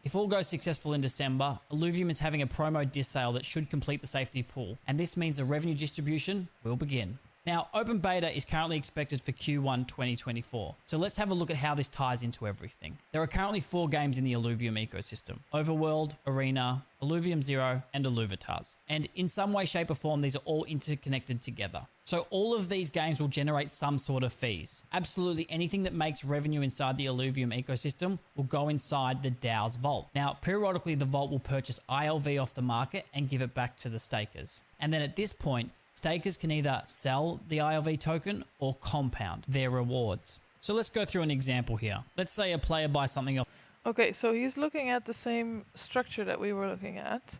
Speaker 7: If all goes successful in December, Illuvium is having a promo disc sale that should complete the safety pool, and this means the revenue distribution will begin. Now, open beta is currently expected for Q1 2024, so let's have a look at how this ties into everything. There are currently 4 games in the Illuvium ecosystem: Overworld, Arena, Illuvium Zero, and Illuvitas. And in some way, shape, or form, these are all interconnected together. So all of these games will generate some sort of fees. Absolutely anything that makes revenue inside the Illuvium ecosystem will go inside the DAO's vault. Now, periodically, the vault will purchase ILV off the market and give it back to the stakers. And then at this point, stakers can either sell the ILV token or compound their rewards. So let's go through an example here. Let's say a player buys something off.
Speaker 1: Okay, so he's looking at the same structure that we were looking at.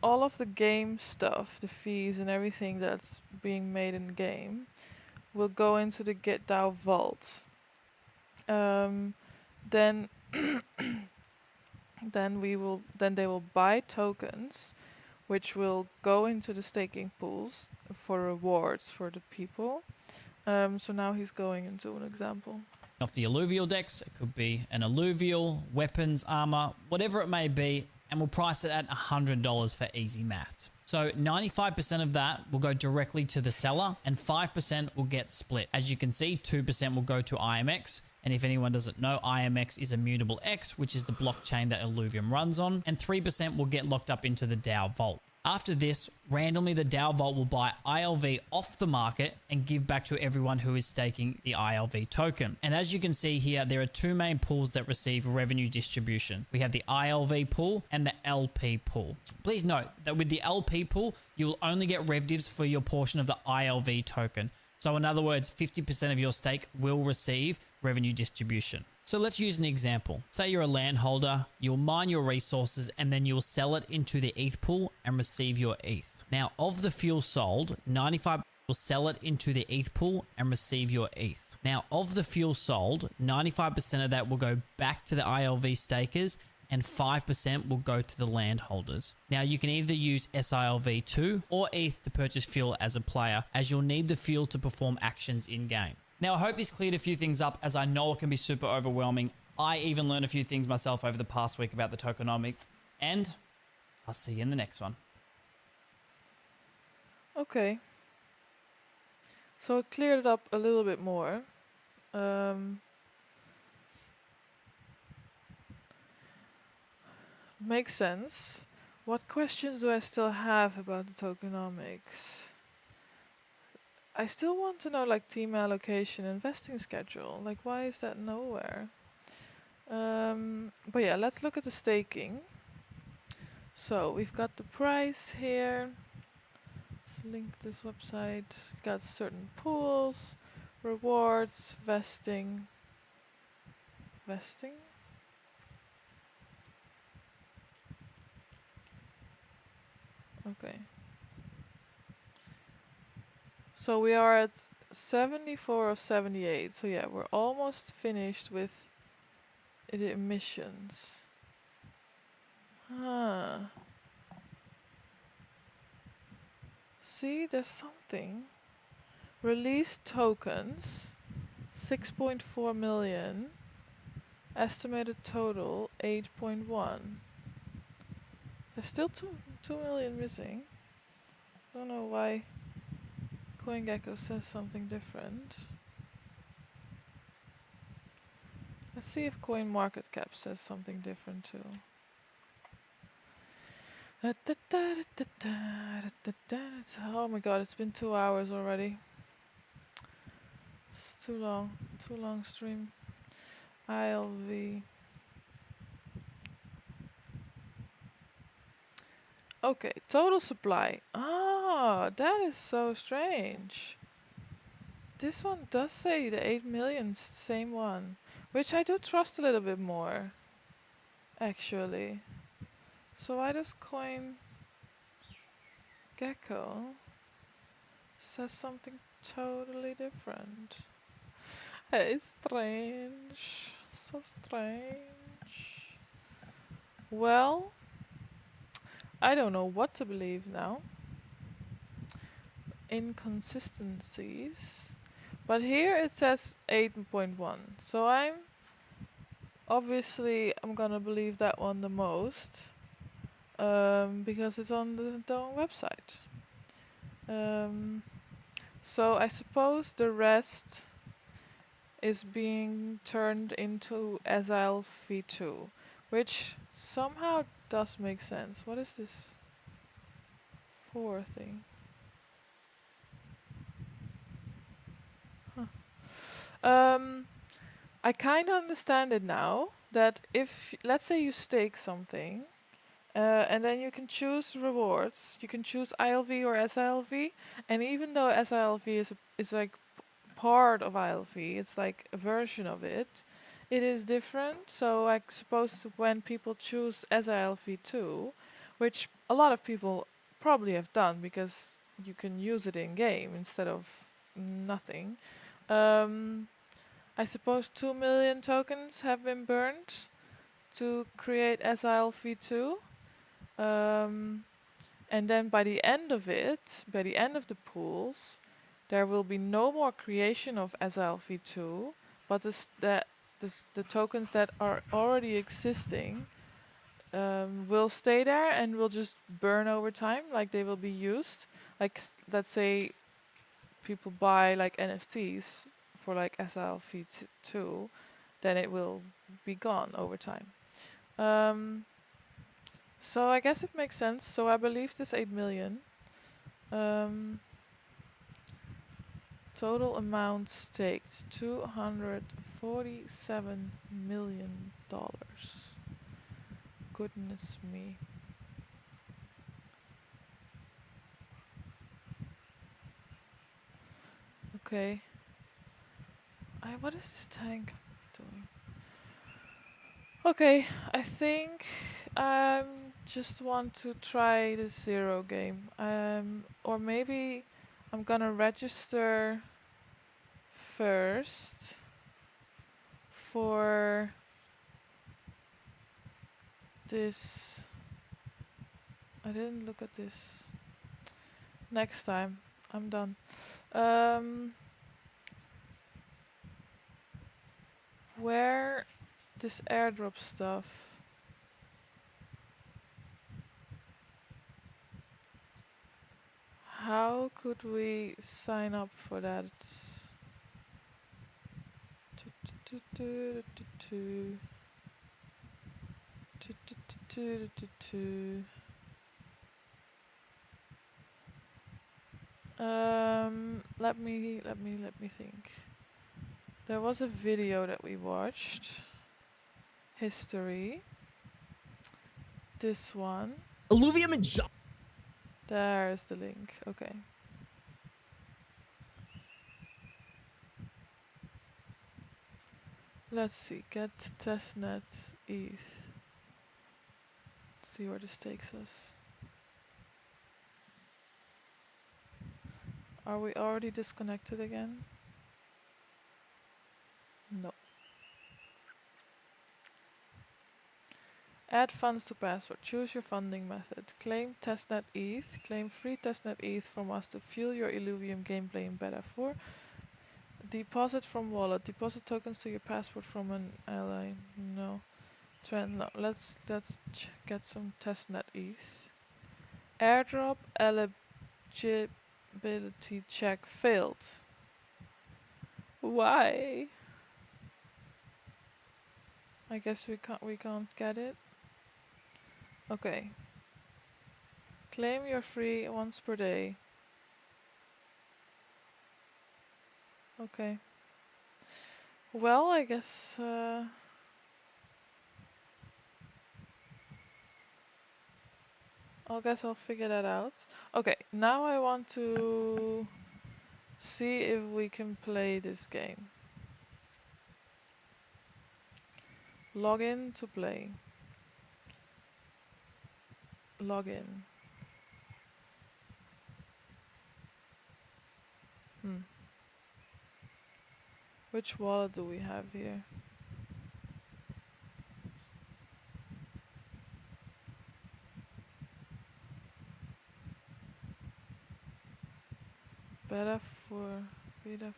Speaker 1: All of the game stuff, the fees and everything that's being made in game, will go into the GetDAO vaults. Then they will buy tokens, which will go into the staking pools for rewards for the people. So now he's going into an example.
Speaker 7: Off the alluvial decks, it could be an alluvial, weapons, armor, whatever it may be, and we'll price it at $100 for easy maths. So 95% of that will go directly to the seller and 5% will get split. As you can see, 2% will go to IMX. And if anyone doesn't know, IMX is Immutable X, which is the blockchain that Illuvium runs on, and 3% will get locked up into the DAO vault. After this, randomly the DAO vault will buy ILV off the market and give back to everyone who is staking the ILV token. And as you can see here, there are 2 main pools that receive revenue distribution. We have the ILV pool and the LP pool. Please note that with the LP pool, you will only get rev divs for your portion of the ILV token. So in other words, 50% of your stake will receive revenue distribution. So let's use an example. Say you're a land holder, you'll mine your resources and then you'll sell it into the ETH pool and receive your ETH. Now of the fuel sold, 95% will sell it into the ETH pool and receive your ETH. Now of the fuel sold, 95% of that will go back to the ILV stakers and 5% will go to the landholders. Now you can either use SILV2 or ETH to purchase fuel as a player, as you'll need the fuel to perform actions in game. Now, I hope this cleared a few things up, as I know it can be super overwhelming. I even learned a few things myself over the past week about the tokenomics, and I'll see you in the next one.
Speaker 1: Okay. So it cleared it up a little bit more. Makes sense. What questions do I still have about the tokenomics? I still want to know like team allocation, investing schedule. Like why is that nowhere? But yeah, let's look at the staking. So we've got the price here. Let's link this website. Got certain pools, rewards, vesting. Vesting? Okay. So we are at 74 of 78. So yeah, we're almost finished with the emissions. Huh. See, there's something. Released tokens, 6.4 million. Estimated total, 8.1. There's still 2 million missing. Don't know why CoinGecko says something different. Let's see if CoinMarketCap says something different too. Oh my god, it's been 2 hours already. It's too long stream. ILV. Okay, total supply. Ah, that is so strange. This one does say the 8 million's the same one, which I do trust a little bit more, actually. So why does CoinGecko says something totally different? It's strange. So strange. Well, I don't know what to believe now. Inconsistencies. But here it says 8.1. So I'm gonna believe that one the most. Because it's on the website. So I suppose the rest is being turned into Agile V2, which somehow does make sense. What is this 4 thing? I kind of understand it now, that if, let's say you stake something, and then you can choose rewards, you can choose ILV or SILV, and even though SILV is like part of ILV, it's like a version of it, it is different. So I suppose when people choose SILV2, which a lot of people probably have done because you can use it in game instead of nothing. I suppose 2 million tokens have been burned to create SILV2. And then by the end of it, by the end of the pools, there will be no more creation of SILV2, but the tokens that are already existing will stay there and will just burn over time, like they will be used. Like let's say people buy like NFTs for like SILV2, then it will be gone over time. So I guess it makes sense. So I believe this 8 million. Total amount staked $247 million. Goodness me. Okay. What is this tank doing? Okay, I think I just want to try the zero game. Or maybe I'm gonna register first for this. I didn't look at this. Next time. I'm done. Where this airdrop stuff? How could we sign up for that? Let me think. There was a video that we watched. History. This one.
Speaker 4: Illuvium and John.
Speaker 1: There's the link. Okay. Let's see. Get testnet ETH. See where this takes us. Are we already disconnected again? No. Add funds to password. Choose your funding method. Claim testnet ETH. Claim free testnet ETH from us to fuel your Illuvium gameplay in beta 4. Deposit from wallet. Deposit tokens to your passport from an ally. No. Trend. No. Let's get some testnet ETH. Airdrop eligibility check failed. Why? I guess we can't get it. Okay. Claim your free once per day. Okay. Well, I guess I'll figure that out. Okay, now I want to see if we can play this game. Log in to play. Log in. Which wallet do we have here? Beta for beta.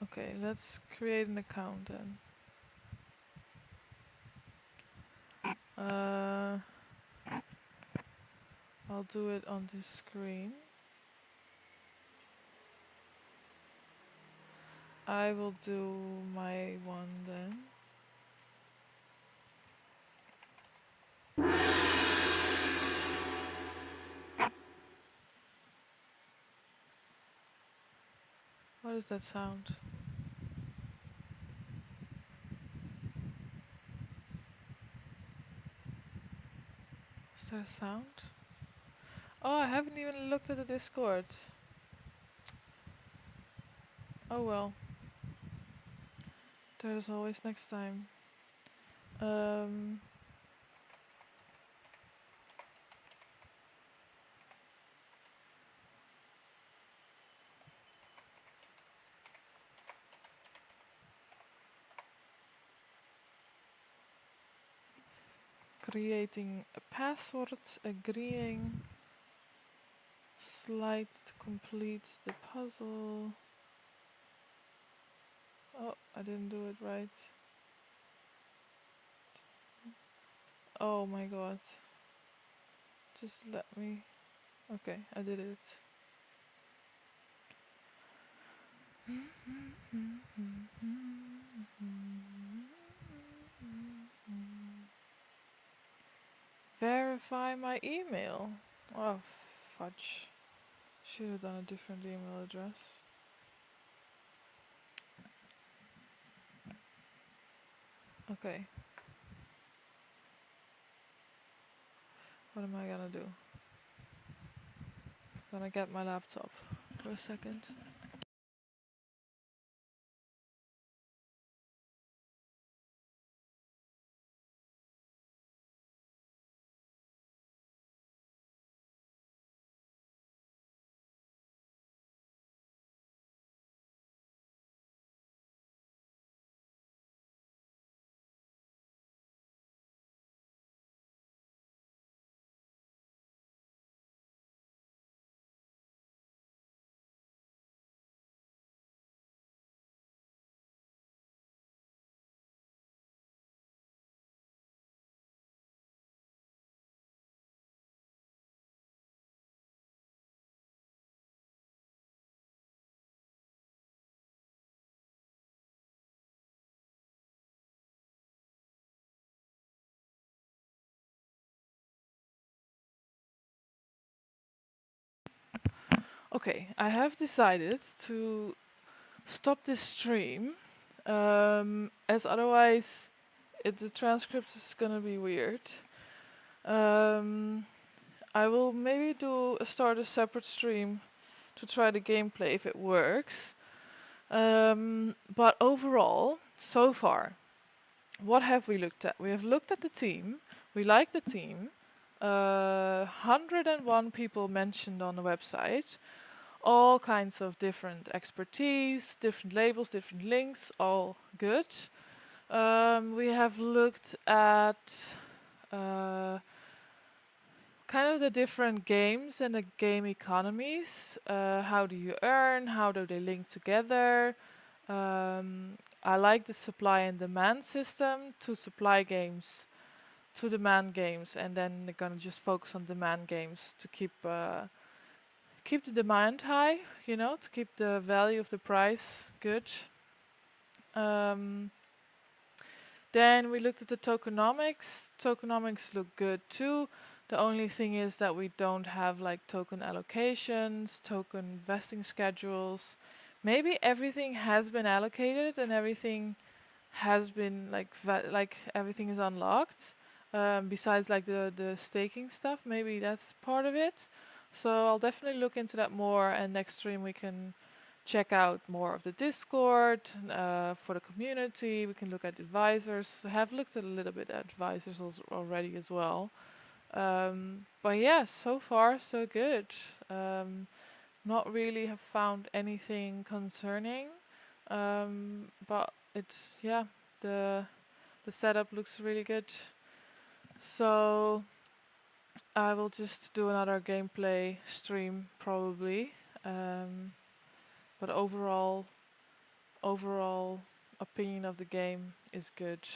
Speaker 1: Okay, let's create an account then. I'll do it on this screen. I will do my one then. What is that sound? Is there a sound? Oh, I haven't even looked at the Discord. Oh well. There's always next time. Creating a password, agreeing, slide to complete the puzzle. Oh, I didn't do it right. Oh my god. Just let me. Okay, I did it. Verify my email. Oh, fudge. Should have done a different email address. Okay. What am I gonna do? Gonna get my laptop for a second. Okay, I have decided to stop this stream, as otherwise the transcript is gonna be weird. Um, I will maybe start a separate stream to try the gameplay if it works. But overall, so far, what have we looked at? We have looked at the team. We like the team. 101 people mentioned on the website. All kinds of different expertise, different labels, different links, all good. We have looked at kind of the different games and the game economies. How do you earn? How do they link together? I like the supply and demand system to supply games to demand games, and then they're gonna just focus on demand games to keep the demand high, to keep the value of the price good. Um, then we looked at the tokenomics. Tokenomics look good too. The only thing is that we don't have like token allocations, token vesting schedules. Maybe everything has been allocated and everything has been like everything is unlocked. Besides like the staking stuff, maybe that's part of it. So I'll definitely look into that more, and next stream we can check out more of the Discord for the community. We can look at advisors. I have looked at a little bit at advisors already as well. But yeah, so far so good. Not really have found anything concerning. But it's the setup looks really good. So I will just do another gameplay stream probably. But overall opinion of the game is good.